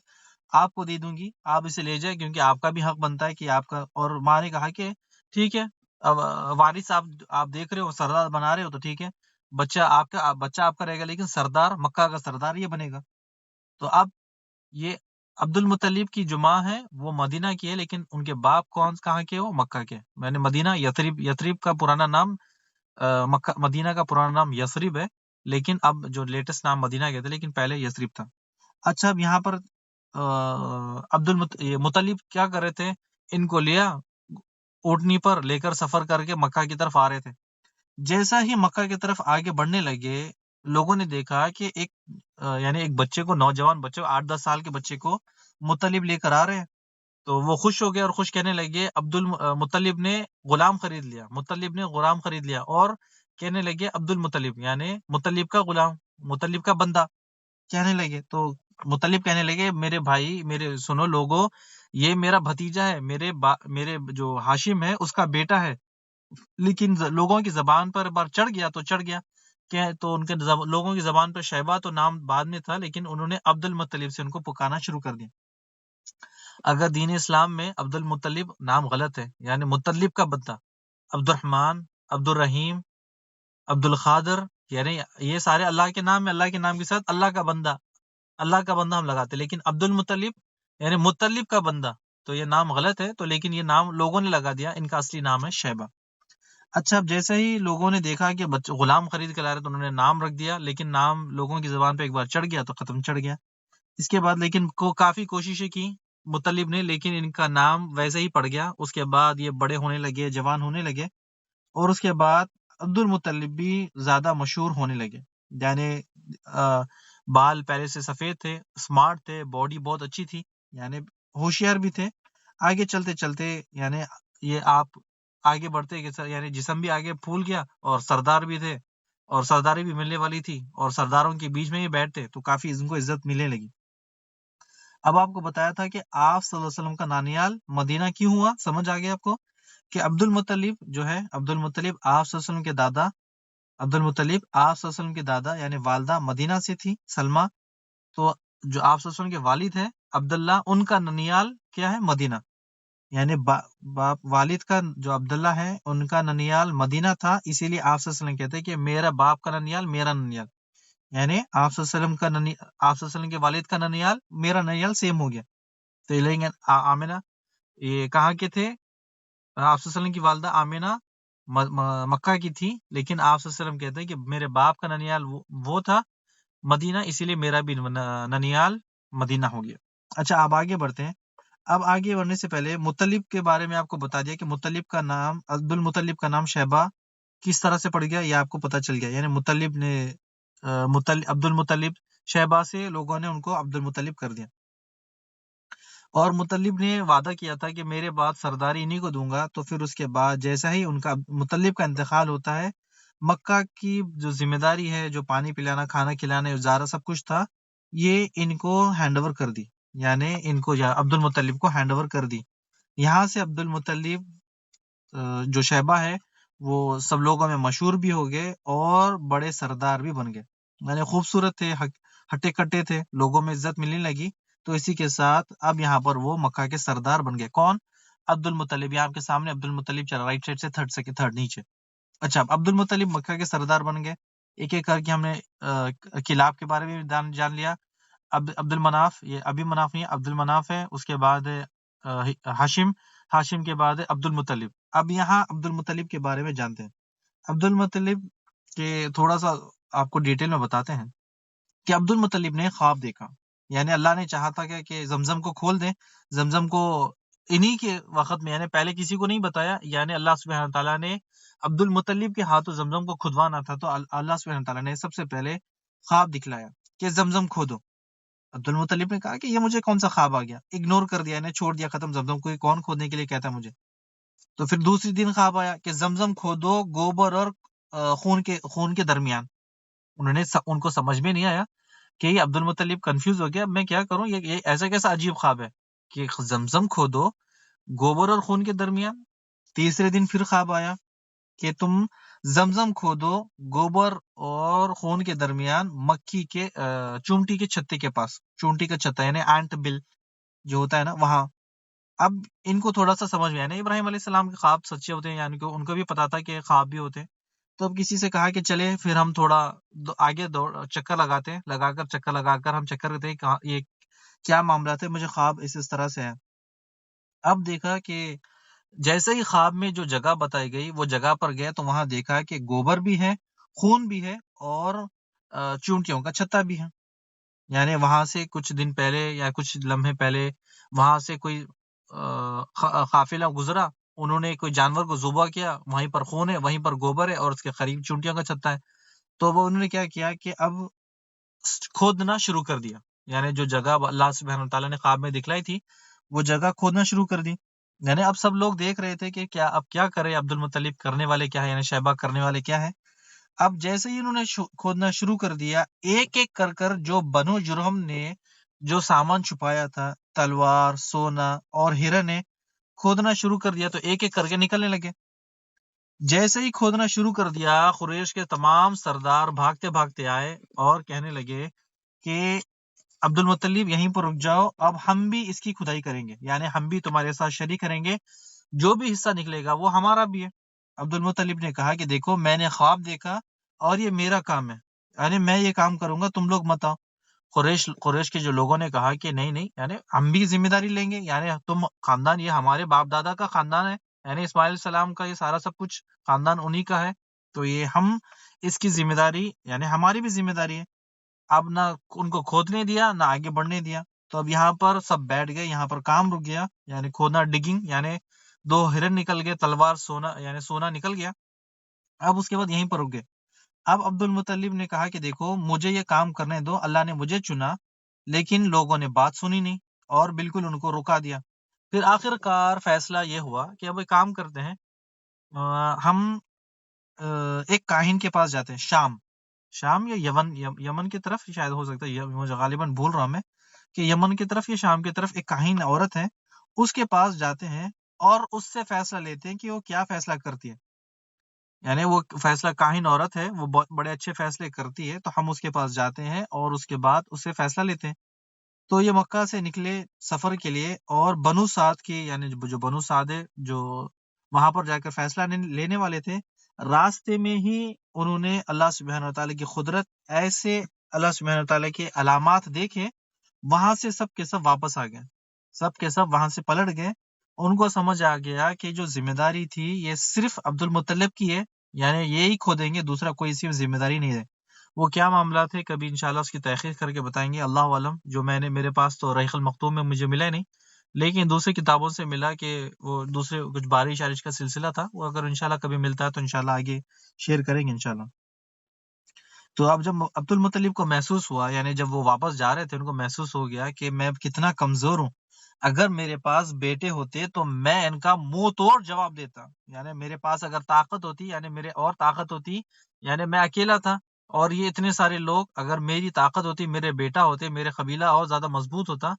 آپ کو دے دوں گی، آپ اسے لے جائیں، کیونکہ آپ کا بھی حق بنتا ہے کہ آپ کا۔ اور ماں نے کہا کہ ٹھیک ہے، وارث آپ دیکھ رہے ہو، سردار بنا رہے ہو، تو ٹھیک ہے، بچہ آپ کا رہے گا، لیکن سردار مکہ کا سردار یہ بنے گا۔ تو اب یہ عبد المطلب کی جو ماں ہے وہ مدینہ کی ہے، لیکن ان کے باپ کہاں کے؟ وہ مکہ کے، میں نے مدینہ یثرب کا پرانا نام مدینہ کا پرانا نام یثرب ہے، لیکن اب جو لیٹسٹ نام مدینہ کے تھے، لیکن پہلے یثرب تھا۔ اچھا، اب یہاں پر مطلب کیا کر رہے تھے؟ ان کو لیا اونٹنی پر لے کر سفر کر کے مکہ کی طرف آ رہے تھے۔ جیسا ہی مکہ کی طرف آگے بڑھنے لگے، لوگوں نے دیکھا کہ ایک بچے کو، نوجوان بچے کو، 8-10 سال کے بچے کو مطلب لے کر آ رہے ہیں۔ تو وہ خوش ہو گئے اور خوش کہنے لگے، مطلب نے غلام خرید لیا، مطلب نے غلام خرید لیا، اور کہنے لگے عبد المطلب یعنی مطلب کا غلام، مطلب کا بندہ کہنے لگے۔ تو مطلب کہنے لگے میرے بھائی، میرے سنو لوگو، یہ میرا بھتیجا ہے، میرے جو ہاشم ہے اس کا بیٹا ہے، لیکن لوگوں کی زبان پر بار چڑھ گیا تو چڑھ گیا کہ تو ان کے لوگوں کی زبان پر شیبہ تو نام بعد میں تھا، لیکن انہوں نے عبد المطلب سے ان کو پکارنا شروع کر دیا۔ اگر دین اسلام میں عبد المطلب نام غلط ہے، یعنی مطلب کا بندہ، عبد الرحمن، عبد الرحیم، عبد القادر، یعنی یہ سارے اللہ کے نام ہیں، اللہ کے نام کے ساتھ اللہ کا بندہ ہم لگاتے، لیکن عبد المطلب یعنی مطلب کا بندہ، تو یہ نام غلط ہے، تو لیکن یہ نام لوگوں نے لگا دیا، ان کا اصلی نام ہے شیبہ۔ اچھا، اب جیسے ہی لوگوں نے دیکھا کہ غلام خرید کے لا رہے تو انہوں نے نام رکھ دیا، لیکن نام لوگوں کی زبان پہ ایک بار چڑھ گیا تو ختم چڑھ گیا۔ اس کے بعد لیکن کافی کوششیں کی مطلب نے، لیکن ان کا نام ویسے ہی پڑ گیا۔ اس کے بعد یہ بڑے ہونے لگے، جوان ہونے لگے، اور اس کے بعد عبد المطلب بھی زیادہ مشہور ہونے لگے، یعنی بال پہلے سے سفید تھے، سمارٹ تھے، باڈی بہت اچھی تھی، یعنی ہوشیار بھی تھے۔ آگے چلتے چلتے یعنی یہ آپ آگے بڑھتے یعنی جسم بھی آگے پھول گیا، اور سردار بھی تھے، اور سرداری بھی ملنے والی تھی، اور سرداروں کے بیچ میں ہی بیٹھتے تو کافی ان کو عزت ملنے لگی۔ اب آپ کو بتایا تھا کہ آپ صلی اللہ علیہ وسلم کا نانیال مدینہ کیوں ہوا، سمجھ آ گیا آپ کو کہ عبد المطلب جو ہے، عبد المطلب آپ صلی اللہ علیہ وسلم کے دادا، عبد المطلب آپ صلی اللہ علیہ وسلم کے دادا یعنی والدہ مدینہ سے تھی، سلمہ، تو جو آپ صلی اللہ علیہ وسلم کے والد ہیں عبداللہ، ان کا ننیال کیا ہے؟ مدینہ، یعنی والد کا جو عبداللہ ہے ان کا ننیال مدینہ تھا، اسی لیے آپ صلی اللہ علیہ وسلم کہتے ہیں کہ میرا باپ کا ننیال میرا ننیال، یعنی آپ صلی اللہ علیہ وسلم کا آپ صلی اللہ علیہ وسلم کے والد کا ننیال میرا ننیال سیم ہو گیا۔ تو لیکن آمنہ یہ کہاں کے تھے؟ آپ صلی اللہ علیہ وسلم کی والدہ آمنہ مکہ کی تھی، لیکن آپ صلی اللہ علیہ وسلم کہتے ہیں کہ میرے باپ کا ننیال وہ تھا مدینہ، اسی لیے میرا بھی ننیال مدینہ ہو گیا۔ اچھا اب آگے بڑھتے ہیں۔ اب آگے بڑھنے سے پہلے مطلب کے بارے میں آپ کو بتا دیا کہ مطلب کا نام، عبد المطلب کا نام شیبہ کس طرح سے پڑ گیا یہ آپ کو پتہ چل گیا، یعنی مطلب نے عبد المطلب، شیبہ سے لوگوں نے ان کو عبد المطلب کر دیا، اور مطلب نے وعدہ کیا تھا کہ میرے بعد سرداری انہی کو دوں گا۔ تو پھر اس کے بعد جیسا ہی ان کا مطلب کا انتقال ہوتا ہے، مکہ کی جو ذمہ داری ہے، جو پانی پلانا، کھانا کھلانا، اجارہ سب کچھ تھا، یہ ان کو ہینڈ اوور کر دی، یعنی ان کو عبد المطلب کو ہینڈ اوور کر دی۔ یہاں سے عبد المطلب جو شیبہ ہے وہ سب لوگوں میں مشہور بھی ہو گئے اور بڑے سردار بھی بن گئے، یعنی خوبصورت تھے، ہٹے کٹے تھے، لوگوں میں عزت ملنے لگی۔ تو اسی کے ساتھ اب یہاں پر وہ مکہ کے سردار بن گئے۔ کون؟ عبد المطلب۔ یہاں آپ کے سامنے عبد المطلب چل رہا، رائٹ سائڈ سے تھرڈ نیچے۔ اچھا عبد المطلب مکہ کے سردار بن گئے۔ ایک ایک کر کے ہم نے کلاب کے بارے میں بھی جان لیا۔ عبد المناف، یہ ابھی مناف نہیں، عبد المناف ہے، اس کے بعد ہاشم، ہاشم کے بعد عبد المطلب۔ اب یہاں عبد المطلب کے بارے میں جانتے ہیں۔ عبد المطلب کے تھوڑا سا آپ کو ڈیٹیل میں بتاتے ہیں کہ عبد المطلب نے خواب دیکھا، یعنی اللہ نے چاہا تھا کہ زمزم کو کھول دیں، زمزم کو انہی کے وقت میں، یعنی پہلے کسی کو نہیں بتایا، یعنی اللہ سبحانہ تعالیٰ نے عبد المطلب کے ہاتھوں زمزم کو کھدوانا تھا، تو اللہ سبحانہ تعالیٰ نے سب سے پہلے خواب دکھلایا کہ زمزم کھودو۔ عبد المطلب نے کہا کہ یہ مجھے کون سا خواب آ گیا، اگنور کر دیا، یعنی چھوڑ دیا، ختم، زمزم کو کون کھودنے کے لیے کہتا ہے مجھے۔ تو پھر دوسری دن خواب آیا کہ زمزم کھودو گوبر اور خون کے درمیان۔ ان کو سمجھ میں نہیں آیا کہ یہ عبد المطلب کنفیوز ہو گیا، میں کیا کروں، یہ ایسا کیسا عجیب خواب ہے کہ زمزم کھودو گوبر اور خون کے درمیان۔ تیسرے دن پھر خواب آیا کہ تم زمزم کھودو گوبر اور خون کے درمیان، مکھی کے چونٹی کے چھتے کے پاس، چونٹی کا چھتا یعنی اینٹ بل جو ہوتا ہے نا، وہاں۔ اب ان کو تھوڑا سا سمجھ میں آیا نا، ابراہیم علیہ السلام کے خواب سچے ہوتے ہیں، یعنی کہ ان کو بھی پتا تھا کہ خواب بھی ہوتے ہیں۔ تو اب کسی سے کہا کہ چلے پھر ہم تھوڑا آگے چکر لگاتے ہیں، چکر لگا کر ہم چکر کرتے ہیں، یہ کیا معاملات ہے، مجھے خواب اس طرح سے ہے۔ اب دیکھا کہ جیسے ہی خواب میں جو جگہ بتائی گئی وہ جگہ پر گئے تو وہاں دیکھا کہ گوبر بھی ہے، خون بھی ہے، اور چونٹیوں کا چھتا بھی ہے، یعنی وہاں سے کچھ دن پہلے یا کچھ لمحے پہلے وہاں سے کوئی قافلہ گزرا، انہوں نے کوئی جانور کو ذبح کیا، وہیں پر خون ہے، وہیں پر گوبر ہے، اور اس کے قریب چونٹیوں کا چھتا ہے۔ تو وہ انہوں نے کیا کیا کہ اب کھودنا شروع کر دیا، یعنی جو جگہ اللہ سبحانہ تعالیٰ نے خواب میں دکھلائی تھی وہ جگہ کھودنا شروع کر دی۔ یعنی اب سب لوگ دیکھ رہے تھے کہ اب کیا کرے عبد المطلب، کرنے والے کیا ہے، یعنی شیبہ کرنے والے کیا ہے۔ اب جیسے ہی انہوں نے کھودنا شروع کر دیا، ایک ایک کر کر جو بنو جرہم نے جو سامان چھپایا تھا، تلوار، سونا اور ہیرے نے کھودنا شروع کر دیا، تو ایک ایک کر کے نکلنے لگے۔ جیسے ہی کھودنا شروع کر دیا، قریش کے تمام سردار بھاگتے بھاگتے آئے اور کہنے لگے کہ عبد المطلب یہیں پر رک جاؤ، اب ہم بھی اس کی کھدائی کریں گے، یعنی ہم بھی تمہارے ساتھ شریک کریں گے، جو بھی حصہ نکلے گا وہ ہمارا بھی ہے۔ عبد المطلب نے کہا کہ دیکھو میں نے خواب دیکھا اور یہ میرا کام ہے، یعنی میں یہ کام کروں گا، تم لوگ مت آؤ۔ قریش کے جو لوگوں نے کہا کہ نہیں نہیں، یعنی ہم بھی ذمہ داری لیں گے، یعنی تم خاندان، یہ ہمارے باپ دادا کا خاندان ہے، یعنی اسماعیل السلام کا یہ سارا سب کچھ خاندان انہی کا ہے، تو یہ ہم اس کی ذمہ داری، یعنی ہماری بھی ذمہ داری ہے۔ اب نہ ان کو کھودنے دیا نہ آگے بڑھنے دیا، تو اب یہاں پر سب بیٹھ گئے، یہاں پر کام رک گیا، یعنی کھودنا، ڈگنگ، یعنی 2 ہرن نکل گئے، تلوار، سونا، یعنی سونا نکل گیا۔ اب اس کے بعد یہیں پر رک گئے۔ اب عبد المطلب نے کہا کہ دیکھو مجھے یہ کام کرنے دو، اللہ نے مجھے چنا، لیکن لوگوں نے بات سنی نہیں اور بالکل ان کو رکا دیا۔ پھر آخر کار فیصلہ یہ ہوا کہ اب ایک کام کرتے ہیں، ہم ایک کاہن کے پاس جاتے ہیں، شام یا یمن کی طرف شاید ہو سکتا ہے، مجھے غالباً بھول رہا ہوں میں کہ یمن کی طرف یا شام کی طرف ایک کاہن عورت ہے، اس کے پاس جاتے ہیں اور اس سے فیصلہ لیتے ہیں کہ وہ کیا فیصلہ کرتی ہے، یعنی وہ فیصلہ، کاہن عورت ہے، وہ بہت بڑے اچھے فیصلے کرتی ہے، تو ہم اس کے پاس جاتے ہیں اور اس کے بعد اس سے فیصلہ لیتے ہیں۔ تو یہ مکہ سے نکلے سفر کے لیے، اور بنو سعد کے، یعنی جو بنو سعد ہے، جو وہاں پر جا کر فیصلہ لینے والے تھے، راستے میں ہی انہوں نے اللہ سبحانہ تعالیٰ کی قدرت، ایسے اللہ سبحانہ تعالیٰ کے علامات دیکھے، وہاں سے سب کے سب واپس آ گئے، سب کے سب وہاں سے پلٹ گئے ان کو سمجھ آ گیا کہ جو ذمہ داری تھی یہ صرف عبد المطلب کی ہے، یعنی یہی کھودیں گے، دوسرا کوئی اسی میں ذمہ داری نہیں ہے۔ وہ کیا معاملہ تھے کبھی انشاءاللہ اس کی تحقیق کر کے بتائیں گے، اللہ عالم۔ جو میرے پاس تو رحیق المختوم میں مجھے ملا نہیں، لیکن دوسری کتابوں سے ملا کہ وہ دوسرے کچھ بارش وارش کا سلسلہ تھا، وہ اگر انشاءاللہ کبھی ملتا ہے تو انشاءاللہ آگے شیئر کریں گے انشاءاللہ۔ تو اب جب عبد المطلب کو محسوس ہوا، یعنی جب وہ واپس جا رہے تھے ان کو محسوس ہو گیا کہ میں کتنا کمزور ہوں، اگر میرے پاس بیٹے ہوتے تو میں ان کا منہ توڑ جواب دیتا، یعنی میرے پاس اگر طاقت ہوتی، یعنی میرے اور طاقت ہوتی، یعنی میں اکیلا تھا اور یہ اتنے سارے لوگ، اگر میری طاقت ہوتی، میرے بیٹا ہوتے، میرے قبیلہ اور زیادہ مضبوط ہوتا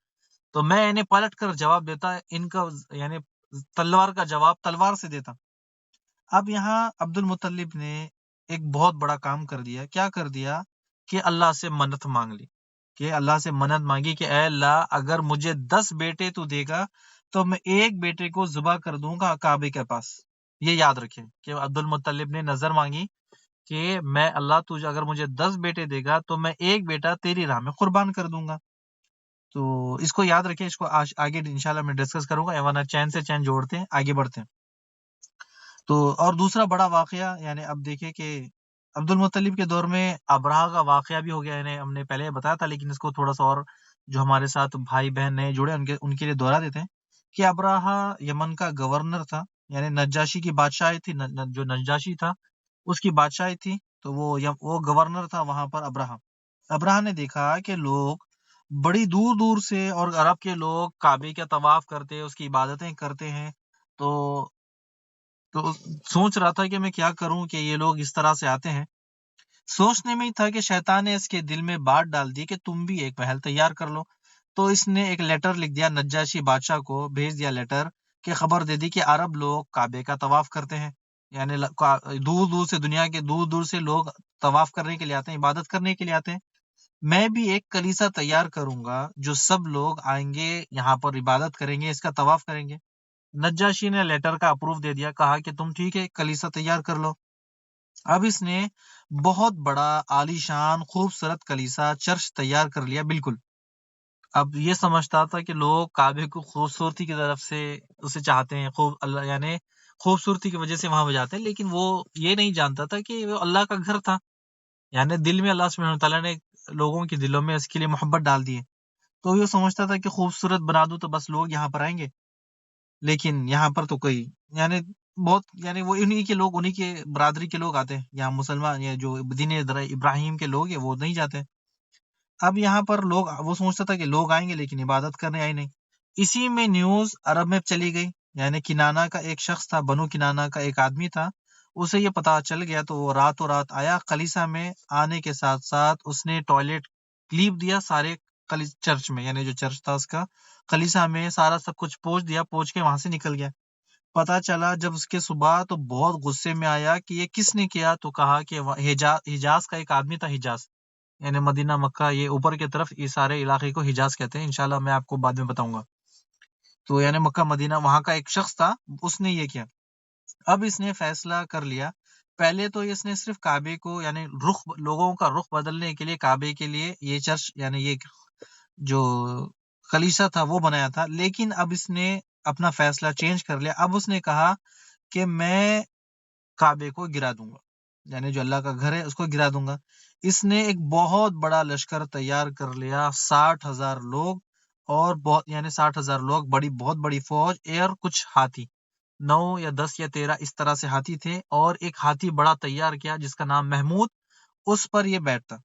تو میں انہیں پلٹ کر جواب دیتا، ان کا یعنی تلوار کا جواب تلوار سے دیتا۔ اب یہاں عبد المطلب نے ایک بہت بڑا کام کر دیا۔ کیا کر دیا؟ کہ اللہ سے منت مانگ لی، کہ اللہ سے منت مانگی کہ اے اللہ اگر مجھے 10 بیٹے تو دے گا تو میں ایک بیٹے کو ذبح کر دوں گا کعبے کے پاس۔ یہ یاد رکھیں کہ عبد المطلب نے نظر مانگی کہ میں اللہ تجھے اگر مجھے 10 بیٹے دے گا تو میں ایک بیٹا تیری راہ میں قربان کر دوں گا۔ تو اس کو یاد رکھیں، اس کو آگے انشاءاللہ میں ڈسکس کروں گا، ورنہ چین سے چین جوڑتے ہیں آگے بڑھتے ہیں۔ تو اور دوسرا بڑا واقعہ، یعنی اب دیکھیں کہ عبد المطلب کے دور میں ابراہ کا واقعہ بھی ہو گیا، یعنی ہم نے پہلے بتایا تھا لیکن اس کو تھوڑا سا اور جو ہمارے ساتھ بھائی بہن نئے جڑے ان کے لیے دوہرا دیتے ہیں کہ ابراہ یمن کا گورنر تھا، یعنی نجاشی کی بادشاہی تھی، جو نجاشی تھا اس کی بادشاہی تھی، تو وہ گورنر تھا وہاں پر ابراہ۔ ابراہ نے دیکھا کہ لوگ بڑی دور دور سے اور عرب کے لوگ کعبے کا طواف کرتے، اس کی عبادتیں کرتے ہیں، تو سوچ رہا تھا کہ میں کیا کروں کہ یہ لوگ اس طرح سے آتے ہیں۔ سوچنے میں ہی تھا کہ شیطان نے اس کے دل میں بات ڈال دی کہ تم بھی ایک محل تیار کر لو۔ تو اس نے ایک لیٹر لکھ دیا، نجاشی بادشاہ کو بھیج دیا لیٹر، کہ خبر دے دی کہ عرب لوگ کعبے کا طواف کرتے ہیں، یعنی دور دور سے، دنیا کے دور دور سے لوگ طواف کرنے کے لیے آتے ہیں، عبادت کرنے کے لیے آتے ہیں۔ میں بھی ایک کلیسا تیار کروں گا جو سب لوگ آئیں گے، یہاں پر عبادت کریں گے، اس کا طواف کریں گے۔ نجاشی نے لیٹر کا اپروو دے دیا، کہا کہ تم ٹھیک ہے کلیسا تیار کر لو۔ اب اس نے بہت بڑا عالی شان خوبصورت کلیسا چرچ تیار کر لیا بالکل۔ اب یہ سمجھتا تھا کہ لوگ کعبے کو خوبصورتی کی طرف سے اسے چاہتے ہیں، اللہ یعنی خوبصورتی کی وجہ سے وہاں پہ جاتے ہیں، لیکن وہ یہ نہیں جانتا تھا کہ وہ اللہ کا گھر تھا، یعنی دل میں اللہ سبحانہ تعالیٰ نے لوگوں کے دلوں میں اس کے لیے محبت ڈال دی ہے، تو یہ سمجھتا تھا کہ خوبصورت بنا دوں تو بس لوگ یہاں پر آئیں گے، لیکن یہاں پر تو کوئی یعنی بہت یعنی وہ انہی کے لوگ، انہی کے برادری کے لوگ آتے ہیں، یہاں مسلمان یا جو دین ابراہیم کے لوگ ہیں وہ نہیں جاتے۔ اب یہاں پر لوگ، وہ سوچتا تھا کہ لوگ آئیں گے لیکن عبادت کرنے آئے نہیں۔ اسی میں نیوز عرب میں چلی گئی، یعنی کنانا کا ایک شخص تھا، بنو کنانا کا ایک آدمی تھا، اسے یہ پتا چل گیا تو وہ راتوں رات آیا کلیسا میں۔ آنے کے ساتھ ساتھ اس نے ٹوائلٹ کلیپ دیا سارے چرچ میں، یعنی جو چرچ تھا اس کا کلیسا میں سارا سب کچھ پوچھ دیا، پوچھ کے وہاں سے نکل گیا۔ پتا چلا جب اس کے صبح تو بہت غصے میں آیا کہ یہ کس نے کیا، تو کہا کہ حجاز کا ایک آدمی تھا، حجاز یعنی مدینہ مکہ، یہ اوپر کی طرف یہ سارے علاقے کو حجاز کہتے ہیں، انشاءاللہ میں آپ کو بعد میں بتاؤں گا۔ تو یعنی مکہ مدینہ وہاں کا ایک شخص تھا، اس نے یہ کیا۔ اب اس نے فیصلہ کر لیا، پہلے تو اس نے صرف کعبے کو یعنی لوگوں کا رخ بدلنے کے لیے کعبے کے لیے یہ چرچ یعنی یہ جو کلیسا تھا وہ بنایا تھا، لیکن اب اس نے اپنا فیصلہ چینج کر لیا۔ اب اس نے کہا کہ میں کعبے کو گرا دوں گا، یعنی جو اللہ کا گھر ہے اس کو گرا دوں گا۔ اس نے ایک بہت بڑا لشکر تیار کر لیا، 60,000 لوگ، اور یعنی 60,000 لوگ، بہت بڑی فوج، اور کچھ ہاتھی، 9 یا 10 یا 13 اس طرح سے ہاتھی تھے، اور ایک ہاتھی بڑا تیار کیا جس کا نام محمود، اس پر یہ بیٹھتا،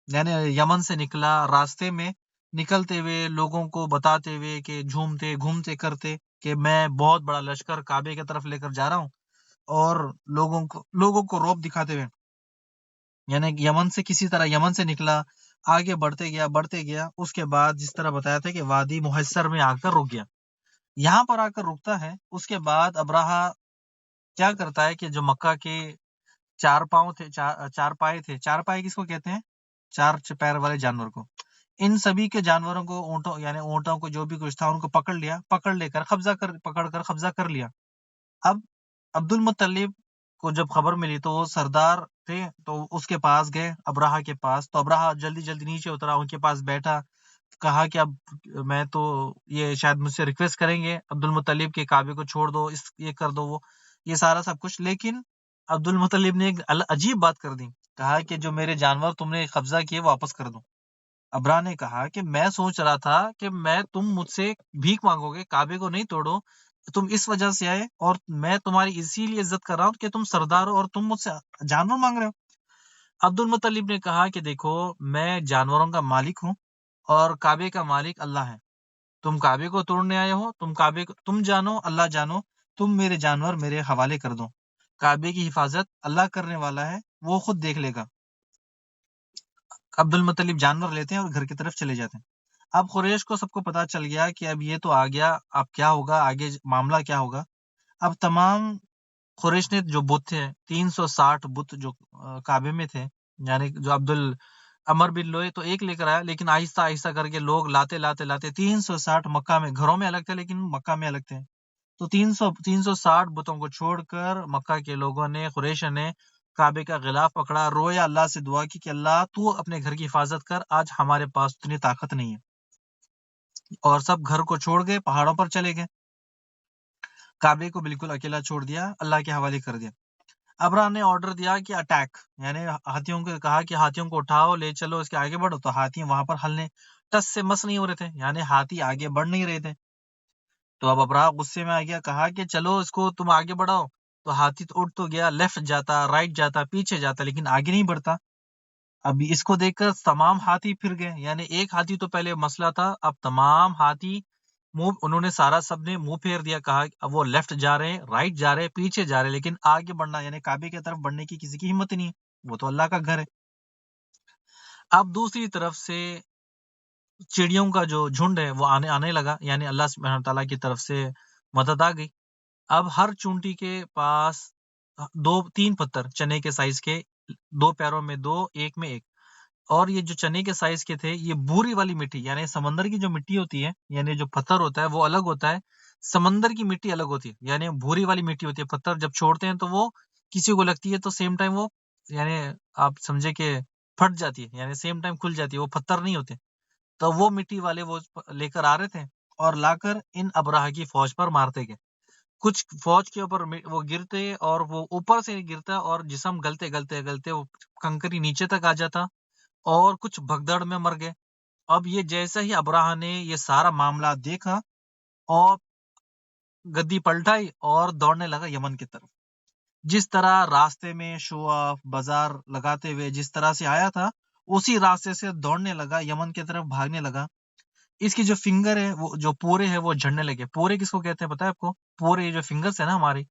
یعنی یمن سے نکلا، راستے میں نکلتے ہوئے لوگوں کو بتاتے ہوئے کہ جھومتے گھومتے کرتے کہ میں بہت بڑا لشکر کعبے کی طرف لے کر جا رہا ہوں، اور لوگوں کو روب دکھاتے ہوئے، یعنی یمن سے کسی طرح یمن سے نکلا، آگے بڑھتے گیا، اس کے بعد جس طرح بتایا تھا کہ وادی محسر میں آ کر رک گیا، یہاں پر آ کر رکتا ہے۔ اس کے بعد ابراہا کیا کرتا ہے کہ جو مکہ کے 4 پاؤں تھے، 4 پائے تھے، 4 پائے کس کو کہتے ہیں؟ 4 پیر والے جانور کو، ان سبھی کے جانوروں کو، اونٹوں کو، جو بھی کچھ تھا ان کو پکڑ کر قبضہ کر لیا۔ اب عبد المطلب کو جب خبر ملی تو وہ سردار تھے، تو اس کے پاس گئے، ابراہا کے پاس، تو ابراہا جلدی نیچے اترا، ان کے پاس بیٹھا، کہا کہ اب میں تو یہ شاید مجھ سے ریکویسٹ کریں گے عبد المطلب کے کعبے کو چھوڑ دو، یہ کر دو، وہ یہ سارا سب کچھ، لیکن عبد المطلب نے ایک عجیب بات کر دی، کہا کہ جو میرے جانور تم نے قبضہ کیے واپس کر دو۔ ابرا نے کہا کہ میں سوچ رہا تھا کہ تم مجھ سے بھیک مانگو گے، کعبے کو نہیں توڑو، تم اس وجہ سے آئے، اور میں تمہاری اسی لیے عزت کر رہا ہوں کہ تم سردار ہو اور تم مجھ سے جانور مانگ رہے ہو۔ عبد المطلب نے کہا کہ دیکھو میں جانوروں کا مالک ہوں اور کعبے کا مالک اللہ ہے، تم کعبے کو توڑنے آئے ہو، تم جانو، اللہ جانو، تم میرے جانور میرے حوالے کر دو، کعبے کی حفاظت اللہ کرنے والا ہے، وہ خود دیکھ لے گا۔ عبد المطلب جانور لیتے ہیں اور گھر کی طرف چلے جاتے ہیں۔ اب قریش کو سب کو پتا چل گیا کہ اب یہ تو آ گیا، اب کیا ہوگا آگے، معاملہ کیا ہوگا۔ اب تمام قریش نے جو بت تھے 360 بت جو کعبے میں تھے، یعنی جو عبد العمر بن لوئے تو ایک لے کر آیا، لیکن آہستہ آہستہ کر کے لوگ لاتے لاتے لاتے 360 مکہ میں، گھروں میں الگ تھے لیکن مکہ میں الگ تھے، تو 360 بتوں کو چھوڑ کر مکہ کے لوگوں نے، قریش نے کعبے کا غلاف پکڑا، رویا، اللہ سے دعا کی کہ اللہ تو اپنے گھر کی حفاظت کر، آج ہمارے پاس اتنی طاقت نہیں ہے، اور سب گھر کو چھوڑ گئے، پہاڑوں پر چلے گئے، کعبے کو بالکل اکیلا چھوڑ دیا، اللہ کے حوالے کر دیا۔ ابرا نے آرڈر دیا کہ اٹیک، یعنی ہاتھیوں کو کہا کہ ہاتھیوں کو اٹھاؤ، لے چلو، اس کے آگے بڑھو، تو ہاتھی وہاں پر ہلنے ٹس سے مس نہیں ہو رہے تھے، یعنی ہاتھی آگے بڑھ نہیں رہے تھے۔ تو اب ابرا غصے میں آ گیا، کہا کہ چلو اس کو تم آگے بڑھاؤ، تو ہاتھی تو اٹھ تو گیا، لیفٹ جاتا، رائٹ جاتا، پیچھے جاتا، لیکن آگے نہیں بڑھتا۔ اب اس کو دیکھ کر تمام ہاتھی پھر گئے، یعنی ایک ہاتھی تو پہلے مسئلہ تھا، اب تمام ہاتھی انہوں نے سب نے منہ پھیر دیا، کہا اب وہ لیفٹ جا رہے ہیں، رائٹ جا رہے ہیں، پیچھے جا رہے ہیں، لیکن آگے بڑھنا یعنی کعبے کی طرف بڑھنے کی کسی کی ہمت ہی نہیں ہے، وہ تو اللہ کا گھر ہے۔ اب دوسری طرف سے چڑیوں کا جو جھنڈ ہے وہ آنے لگا، یعنی اللہ سبحانہ تعالیٰ کی طرف سے مدد آ گئی۔ اب ہر چونٹی کے پاس 3 پتھر چنے کے سائز کے، 2 پیروں میں 2، ایک میں ایک، اور یہ جو چنے کے سائز کے تھے، یہ بھوری والی مٹی، یعنی سمندر کی جو مٹی ہوتی ہے، یعنی جو پتھر ہوتا ہے وہ الگ ہوتا ہے، سمندر کی مٹی الگ ہوتی ہے، یعنی بھوری والی مٹی ہوتی ہے، پتھر جب چھوڑتے ہیں تو وہ کسی کو لگتی ہے تو سیم ٹائم وہ، یعنی آپ سمجھے کہ پھٹ جاتی ہے، یعنی سیم ٹائم کھل جاتی ہے، وہ پتھر نہیں ہوتے، تو وہ مٹی والے وہ لے کر آ رہے تھے اور لا کر ان ابراہ کی فوج پر مارتے گئے۔ کچھ فوج کے اوپر وہ گرتے اور وہ اوپر سے گرتا اور جسم گلتے گلتے گلتے وہ کنکری نیچے تک آ جاتا، اور کچھ بھگدڑ میں مر گئے۔ اب یہ جیسے ہی ابراہ نے یہ سارا معاملہ دیکھا اور گدی پلٹائی اور دوڑنے لگا یمن کی طرف، جس طرح راستے میں شو آف بازار لگاتے ہوئے جس طرح سے آیا تھا، اسی راستے سے دوڑنے لگا، یمن کی طرف بھاگنے لگا۔ اس کی جو فنگر ہے، وہ جو پورے ہے وہ جھڑنے لگے۔ پورے کس کو کہتے ہیں پتا ہے آپ کو؟ پورے جو فنگرز ہے نا ہماری،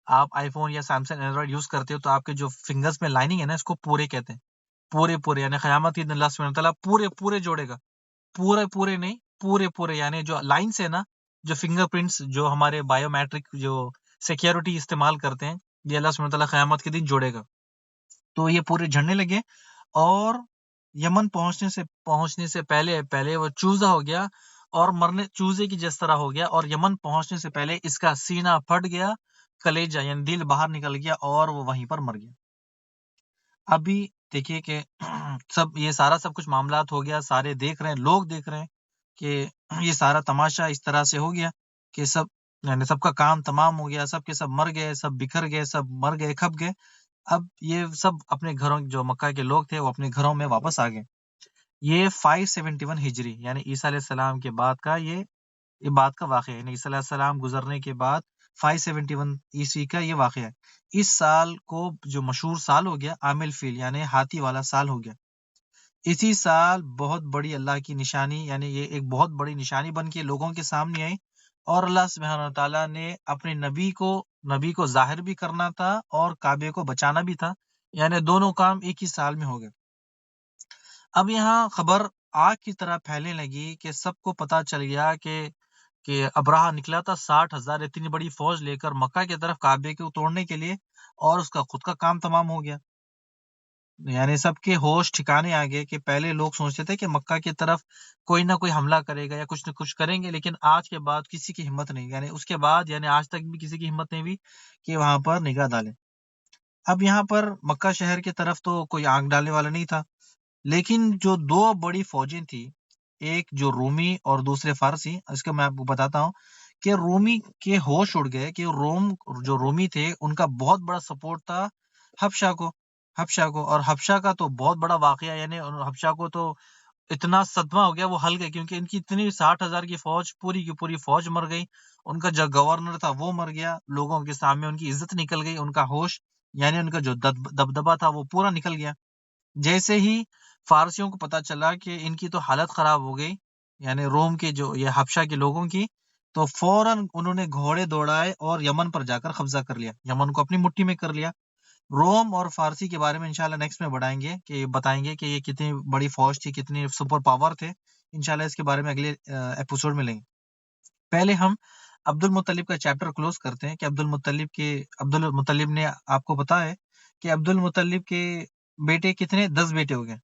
آپ آئی فون یا سیمسنگ اینڈرائڈ یوز کرتے ہو تو آپ کے جو فنگرز میں لائننگ ہے نا، اس کو پورے کہتے ہیں۔ پورے یعنی قیامت کے دن اللہ سبحانہ تعالیٰ پورے جوڑے گا، پورے نہیں، پورے یعنی جو لائنس ہے نا، جو فنگر پرنٹس جو ہمارے بایو میٹرک جو سیکیورٹی استعمال کرتے ہیں، یہ اللہ سبحانہ تعالیٰ قیامت کے دن جوڑے گا۔ تو یہ پورے جھڑنے لگے، اور یمن پہنچنے سے پہلے وہ چوزا ہو گیا، اور مرنے چوزے کی جس طرح ہو گیا، اور یمن پہنچنے سے پہلے اس کا سینہ پھٹ گیا، کلیجہ یعنی دل باہر نکل گیا، اور وہ وہیں پر مر گیا۔ ابھی دیکھیے کہ یہ سارا سب کچھ معاملات ہو گیا، سارے دیکھ رہے ہیں، لوگ دیکھ رہے ہیں کہ یہ سارا تماشا اس طرح سے ہو گیا کہ یعنی سب کا کام تمام ہو گیا، سب کے سب مر گئے، سب بکھر گئے، سب مر گئے، کھپ گئے۔ اب یہ سب اپنے گھروں، جو مکہ کے لوگ تھے وہ اپنے گھروں میں واپس آ گئے۔ یہ 571 ہجری یعنی عیسیٰ علیہ السلام کے بعد کا یہ بات کا واقعہ ہے، یعنی عیسیٰ علیہ السلام گزرنے کے بعد 571 عیسوی کا یہ واقعہ ہے۔ اس سال کو جو مشہور سال ہو گیا عام الفیل، یعنی ہاتھی والا سال ہو گیا۔ اسی سال بہت بڑی اللہ کی نشانی، یعنی یہ ایک بہت بڑی نشانی بن کے لوگوں کے سامنے آئی، اور اللہ سبحانہ تعالیٰ نے اپنے نبی کو ظاہر بھی کرنا تھا اور کعبے کو بچانا بھی تھا، یعنی دونوں کام ایک ہی سال میں ہو گئے۔ اب یہاں خبر آگ کی طرح پھیلنے لگی کہ سب کو پتا چل گیا کہ ابراہ نکلا تھا 60,000 اتنی بڑی فوج لے کر مکہ کی طرف کعبے کو توڑنے کے لیے، اور اس کا خود کا کام تمام ہو گیا۔ یعنی سب کے ہوش ٹھکانے آ گئے کہ پہلے لوگ سوچتے تھے کہ مکہ کی طرف کوئی نہ کوئی حملہ کرے گا یا کچھ نہ کچھ کریں گے، لیکن آج کے بعد کسی کی ہمت نہیں، یعنی اس کے بعد یعنی آج تک بھی کسی کی ہمت نہیں ہوئی کہ وہاں پر نگاہ ڈالے۔ اب یہاں پر مکہ شہر کی طرف تو کوئی آنکھ ڈالنے والا نہیں تھا، لیکن جو 2 بڑی فوجیں تھی، ایک جو رومی اور دوسرے فارسی. اس کا میں آپ کو بتاتا ہوں کہ رومی کے ہوش اڑ گئے کہ جو رومی تھے ان کا بہت بڑا سپورٹ تھا حبشہ کو اور حبشہ کا تو بہت بڑا واقعہ، یعنی حبشہ کو تو اتنا صدمہ ہو گیا وہ ہل گئے، کیونکہ ان کی اتنی 60,000 کی فوج، پوری کی پوری فوج مر گئی، ان کا جو گورنر تھا وہ مر گیا، لوگوں کے سامنے ان کی عزت نکل گئی، ان کا ہوش یعنی ان کا جو دبدبہ تھا وہ پورا نکل گیا. جیسے ہی فارسیوں کو پتا چلا کہ ان کی تو حالت خراب ہو گئی، یعنی روم کے جو یہ حبشہ کے لوگوں کی، تو فوراً انہوں نے گھوڑے دوڑائے اور یمن پر جا کر قبضہ کر لیا، یمن کو اپنی مٹھی میں کر لیا. روم اور فارسی کے بارے میں انشاءاللہ نیکسٹ میں بتائیں گے کہ یہ کتنی بڑی فوج تھی، کتنی سپر پاور تھے. انشاءاللہ اس کے بارے میں اگلے ایپیسوڈ میں لیں گے. پہلے ہم عبد المطلب کا چیپٹر کلوز کرتے ہیں کہ عبد المطلب نے، آپ کو پتا ہے کہ عبد المطلب کے بیٹے کتنے، 10 بیٹے ہو گئے.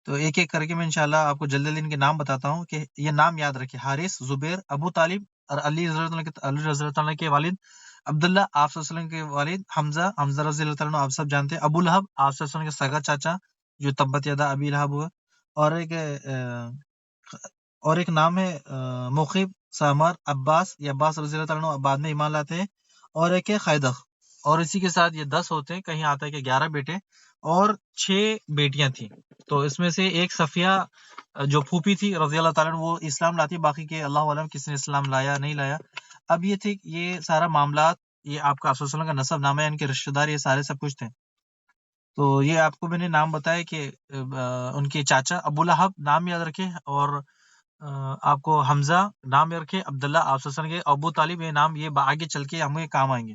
تو ایک ایک کر کے میں انشاءاللہ آپ کو جلد ان کے نام بتاتا ہوں کہ یہ نام یاد رکھے: حارث، زبیر، ابو طالب اور علی رضی اللہ عنہ کے والد، عبداللہ آپ صلی اللہ علیہ وسلم کے والد، حمزہ رضی اللہ عنہ آپ سب جانتے ہیں، ابو لہب آپ صلی اللہ علیہ وسلم کے سگا چاچا جو تبت یدا ابی لہب ہوا، اور ایک نام ہے مقیب، سامر، عباس، یہ عباس رضی اللہ عنہ بعد میں ایمان لاتے ہیں، اور ایک ہے خیدخ. اور اسی کے ساتھ یہ 10 ہوتے ہیں، کہیں آتا ہے کہ 11 بیٹے اور 6 بیٹیاں تھیں. تو اس میں سے ایک صفیہ جو پھوپھی تھی رضی اللہ تعالیٰ عنہ، وہ اسلام لاتی، باقی کے اللہ علم کس نے اسلام لایا نہیں لایا. اب یہ سارا معاملات، یہ آپ کا آپ صلی اللہ علیہ وسلم کا نسب نامہ ہے، ان کے رشتہ دار، یہ سارے سب کچھ تھے. تو یہ آپ کو میں نے نام بتایا کہ ان کے چاچا ابو لہب نام یاد رکھے، اور آپ کو حمزہ نام یاد رکھے، عبداللہ آپ صلی اللہ علیہ وسلم کے، ابو طالب یہ نام، یہ آگے چل کے ہمیں کام آئیں گے.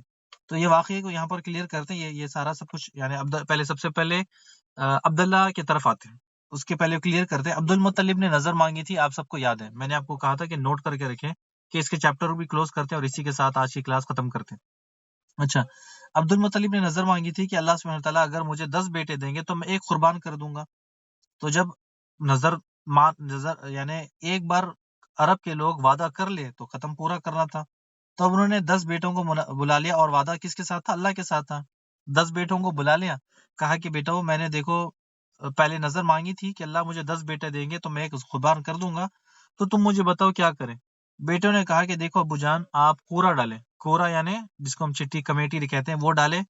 تو یہ واقعے کو یہاں پر کلیئر کرتے ہیں. یہ سارا سب کچھ یعنی سب سے پہلے عبداللہ کی طرف آتے ہیں، اس کے پہلے کلیئر کرتے ہیں. عبد المطلب نے نظر مانگی تھی، آپ سب کو یاد ہے، میں نے آپ کو کہا تھا کہ نوٹ کر کے رکھیں کہ اس کے چیپٹر بھی کلوز کرتے ہیں اور اسی کے ساتھ آج کی کلاس ختم کرتے ہیں. اچھا، عبد المطلب نے نظر مانگی تھی کہ اللہ سبحانہ تعالیٰ اگر مجھے 10 بیٹے دیں گے تو میں ایک قربان کر دوں گا. تو جب نظر یعنی ایک بار عرب کے لوگ وعدہ کر لے تو ختم پورا کرنا تھا. تو اب انہوں نے 10 بیٹوں کو بلا لیا، اور وعدہ کس کے ساتھ تھا؟ اللہ کے ساتھ تھا. 10 بیٹوں کو بلا لیا، کہا کہ بیٹا میں نے دیکھو پہلے نظر مانگی تھی کہ اللہ مجھے 10 بیٹے دیں گے تو میں ایک قربان کر دوں گا، تو تم مجھے بتاؤ کیا کریں. بیٹوں نے کہا کہ دیکھو ابو جان، آپ کورا ڈالیں، کورا یعنی جس کو ہم چٹی کمیٹی کہتے ہیں وہ ڈالیں،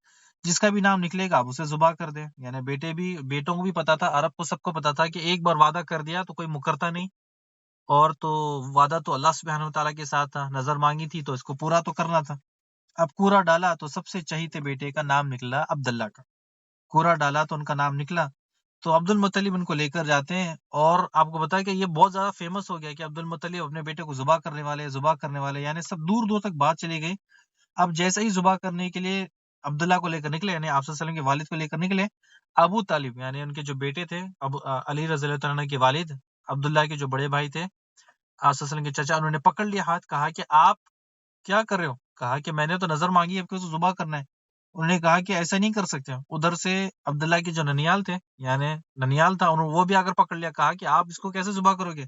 جس کا بھی نام نکلے گا آپ اسے ذبح کر دیں. یعنی بیٹوں کو بھی پتا تھا، عرب کو سب کو پتا تھا کہ ایک بار وعدہ کر دیا تو کوئی مکرتا نہیں، اور تو وعدہ تو اللہ سبحانہ وتعالیٰ کے ساتھ تھا، نظر مانگی تھی تو اس کو پورا تو کرنا تھا. اب کورا ڈالا تو سب سے چہیتے بیٹے کا نام نکلا عبداللہ کا. کورا ڈالا تو ان کا نام نکلا. تو عبد المطلب ان کو لے کر جاتے ہیں، اور آپ کو بتایا کہ یہ بہت زیادہ فیمس ہو گیا کہ عبد المطلب اپنے بیٹے کو ذبح کرنے والے، یعنی سب دور دور تک بات چلی گئی. اب جیسے ہی ذبح کرنے کے لیے عبداللہ کو لے کر نکلے، یعنی آپ صلی اللہ علیہ وسلم کے والد کو لے کر نکلے، ابو طالب یعنی ان کے جو بیٹے تھے، علی رضی اللہ عنہ کے والد، عبداللہ کے جو بڑے بھائی تھے، آپ صلی اللہ علیہ وسلم کے چچا، انہوں نے پکڑ لیا ہاتھ، کہا کہ آپ کیا کر رہے ہو؟ کہا کہ میں نے تو نظر مانگی، اب کو ذبح کرنا ہے. انہوں نے کہا کہ ایسا نہیں کر سکتے. ادھر سے عبداللہ کے جو ننیال تھے، یعنی ننیال تھا، وہ بھی اگر پکڑ لیا، کہا کہ آپ اس کو کیسے ذبح کرو گے،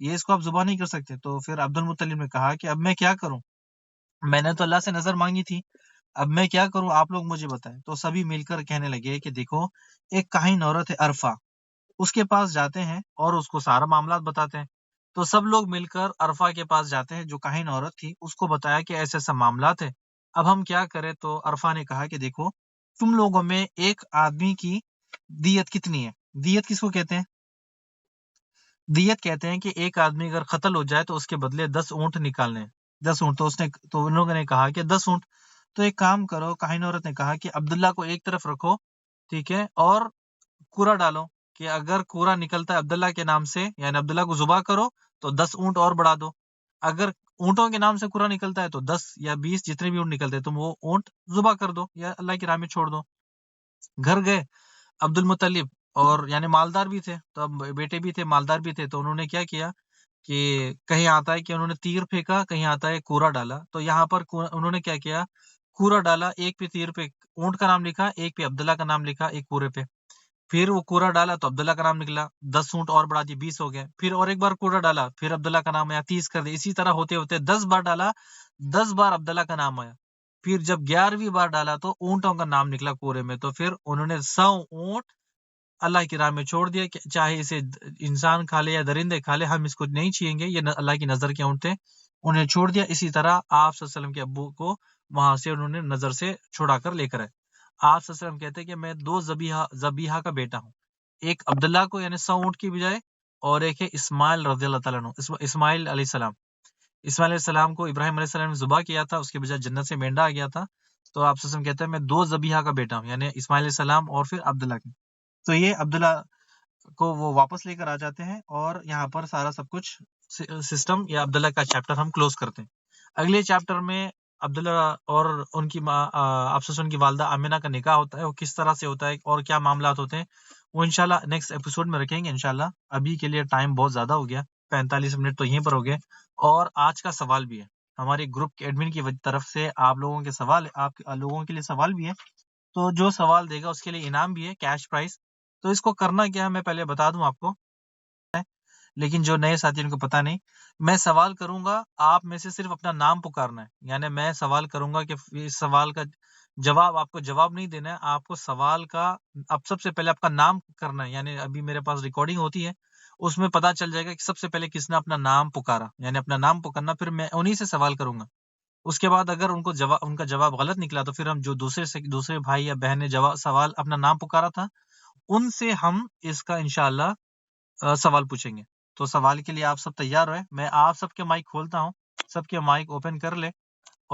یہ اس کو آپ ذبح نہیں کر سکتے. تو پھر عبد المطلب نے کہا کہ اب میں کیا کروں، میں نے تو اللہ سے نظر مانگی تھی، اب میں کیا کروں، آپ لوگ مجھے بتائیں. تو سبھی مل کر کہنے لگے کہ دیکھو ایک کاہن عورت ہے عرفہ، اس کے پاس جاتے ہیں اور اس کو سارا معاملات بتاتے ہیں. تو سب لوگ مل کر عرفہ کے پاس جاتے ہیں، جو کاہن عورت تھی اس کو بتایا کہ ایسے ایسا معاملات ہے، اب ہم کیا کریں. تو عرفہ نے کہا کہ دیکھو تم لوگوں میں ایک آدمی کی دیت کتنی ہے. دیت کس کو کہتے ہیں؟ دیت کہتے ہیں کہ ایک آدمی اگر قتل ہو جائے تو اس کے بدلے 10 اونٹ نکالنے ہیں. 10 اونٹ. تو ان لوگوں نے کہا کہ 10 اونٹ. تو ایک کام کرو، کاہن عورت نے کہا کہ عبداللہ کو ایک طرف رکھو، ٹھیک ہے، اور کورا ڈالو کہ اگر کورا نکلتا ہے عبداللہ کے نام سے، یعنی عبداللہ کو ذبح کرو تو 10 اونٹ اور بڑھا دو. اگر اونٹوں کے نام سے کورا نکلتا ہے تو 10 یا 20 جتنے بھی اونٹ نکلتے ہیں تم وہ اونٹ ذبح کر دو یا اللہ کی راہ میں چھوڑ دو. گھر گئے عبد المطلب، اور یعنی مالدار بھی تھے، تو اب بیٹے بھی تھے، مالدار بھی تھے. تو انہوں نے کیا کیا کہ کہیں آتا ہے کہ انہوں نے تیر پھینکا، کہیں آتا ہے کورا ڈالا. تو یہاں پر انہوں نے کیا کیا، کورا ڈالا، ایک پہ تیر پہ اونٹ کا نام لکھا، ایک پہ عبداللہ کا نام لکھا، ایک کورے پہ. پھر وہ کورا ڈالا تو عبداللہ کا نام نکلا، 10 اونٹ اور بڑھا دی، 20 ہو گئے. پھر اور ایک بار کورا ڈالا، پھر عبداللہ کا نام آیا، 30 کر دیا. اسی طرح ہوتے ہوتے 10 بار ڈالا، 10 بار عبداللہ کا نام آیا. پھر جب 11ویں بار ڈالا تو اونٹوں کا نام نکلا کورے میں. تو پھر انہوں نے 100 اونٹ اللہ کی راہ میں چھوڑ دیا کہ چاہے اسے انسان کھا لے یا درندے کھا لے، ہم اس کو نہیں چھیئیں گے، یہ اللہ کی نظر کے اونٹ تھے، انہیں چھوڑ دیا۔ اسی طرح آپ صلی اللہ علیہ وسلم کے ابو کو وہاں سے انہوں نے نظر سے چھڑا کر لے کر آئے۔ آپ صلی اللہ علیہ وسلم کہتے ہیں کہ میں دو ذبیحہ کا بیٹا ہوں، ایک عبداللہ کو یعنی 100 اونٹ کی بجائے، اور ایک ہے اسماعیل رضی اللہ تعالیٰ عنہ، اسماعیل علیہ السلام۔ اسماعیل علیہ السلام کو ابراہیم علیہ السلام نے ذبح کیا تھا، اس کے بجائے جنت سے مینڈا آ گیا تھا، تو آپ صلی اللہ علیہ وسلم کہتے ہیں میں دو ذبیحہ کا بیٹا ہوں، یعنی اسماعیل علیہ السلام اور پھر عبداللہ کی۔ تو یہ عبداللہ کو وہ واپس لے کر آ جاتے ہیں، اور یہاں پر سارا سب کچھ سسٹم یا عبداللہ کا چیپٹر ہم کلوز کرتے ہیں۔ اگلے چیپٹر میں عبداللہ اور ان کی ماں آپ صلی اللہ علیہ وسلم کی والدہ آمنہ کا نکاح ہوتا ہے، وہ کس طرح سے ہوتا ہے اور کیا معاملات ہوتے ہیں، وہ انشاءاللہ نیکسٹ ایپیسوڈ میں رکھیں گے انشاءاللہ۔ ابھی کے لیے ٹائم بہت زیادہ ہو گیا، 45 منٹ تو یہیں پر ہو گئے، اور آج کا سوال بھی ہے ہمارے گروپ کے ایڈمن کی طرف سے، آپ لوگوں کے سوال، آپ لوگوں کے لیے سوال بھی ہے، تو جو سوال دے گا اس کے لیے انعام بھی ہے، کیش پرائز۔ تو اس کو کرنا کیا ہے میں پہلے بتا دوں آپ کو، لیکن جو نئے ساتھی ان کو پتہ نہیں، میں سوال کروں گا، آپ میں سے صرف اپنا نام پکارنا ہے، یعنی میں سوال کروں گا کہ اس سوال کا جواب آپ کو جواب نہیں دینا ہے، آپ کو سوال کا اب سب سے پہلے آپ کا نام کرنا ہے، یعنی ابھی میرے پاس ریکارڈنگ ہوتی ہے، اس میں پتا چل جائے گا کہ سب سے پہلے کس نے اپنا نام پکارا، یعنی اپنا نام پکارنا، پھر میں انہی سے سوال کروں گا۔ اس کے بعد اگر ان کا جواب غلط نکلا تو پھر ہم جو دوسرے بھائی یا بہن نے سوال اپنا نام پکارا تھا، ان سے ہم اس کا انشاءاللہ سوال پوچھیں گے۔ تو سوال کے لیے آپ سب تیار ہوئے، میں آپ سب کے مائک کھولتا ہوں، سب کے مائک اوپن کر لے،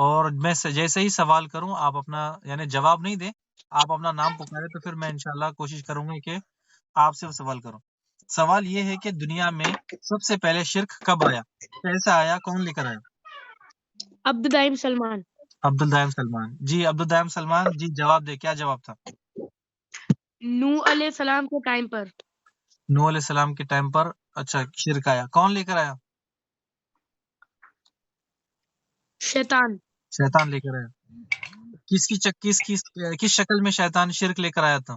اور میں جیسے ہی سوال کروں آپ اپنا یعنی جواب نہیں دیں، آپ اپنا نام پکارے، تو پھر میں انشاءاللہ کوشش کروں گا کہ آپ سے سوال کروں۔ سوال یہ ہے کہ دنیا میں سب سے پہلے شرک کب آیا، کیسے آیا، کون لے کر آیا؟ عبدالدائم سلمان۔ عبدالدائم سلمان جی، عبدالدائم سلمان جی، جواب دے، کیا جواب تھا؟ نوح علیہ السلام کے ٹائم پر۔ نوح علیہ السلام کے ٹائم پر اچھا شرک آیا، کون لے کر آیا؟ شیطان۔ شیطان لے کر آیا۔ کس شکل میں شیطان شرک لے کر آیا تھا؟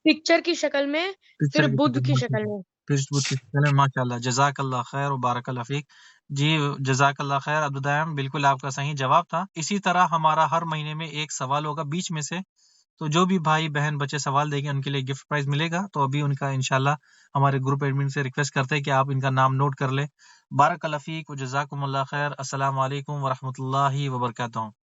پکچر کی شکل میں، پھر بدھ کی شکل میں۔ ماشاء اللہ، جزاک اللہ خیر و بارک اللہ فیک۔ جی جزاک اللہ خیر عبدالدائم، بالکل آپ کا صحیح جواب تھا۔ اسی طرح ہمارا ہر مہینے میں ایک سوال ہوگا بیچ میں سے، تو جو بھی بھائی بہن بچے سوال دیں گے ان کے لیے گفٹ پرائز ملے گا۔ تو ابھی ان کا انشاءاللہ ہمارے گروپ ایڈمن سے ریکویسٹ کرتے ہیں کہ آپ ان کا نام نوٹ کر لیں۔ بارک اللہ فیک و جزاکم اللہ خیر۔ السلام علیکم ورحمۃ اللہ وبرکاتہ۔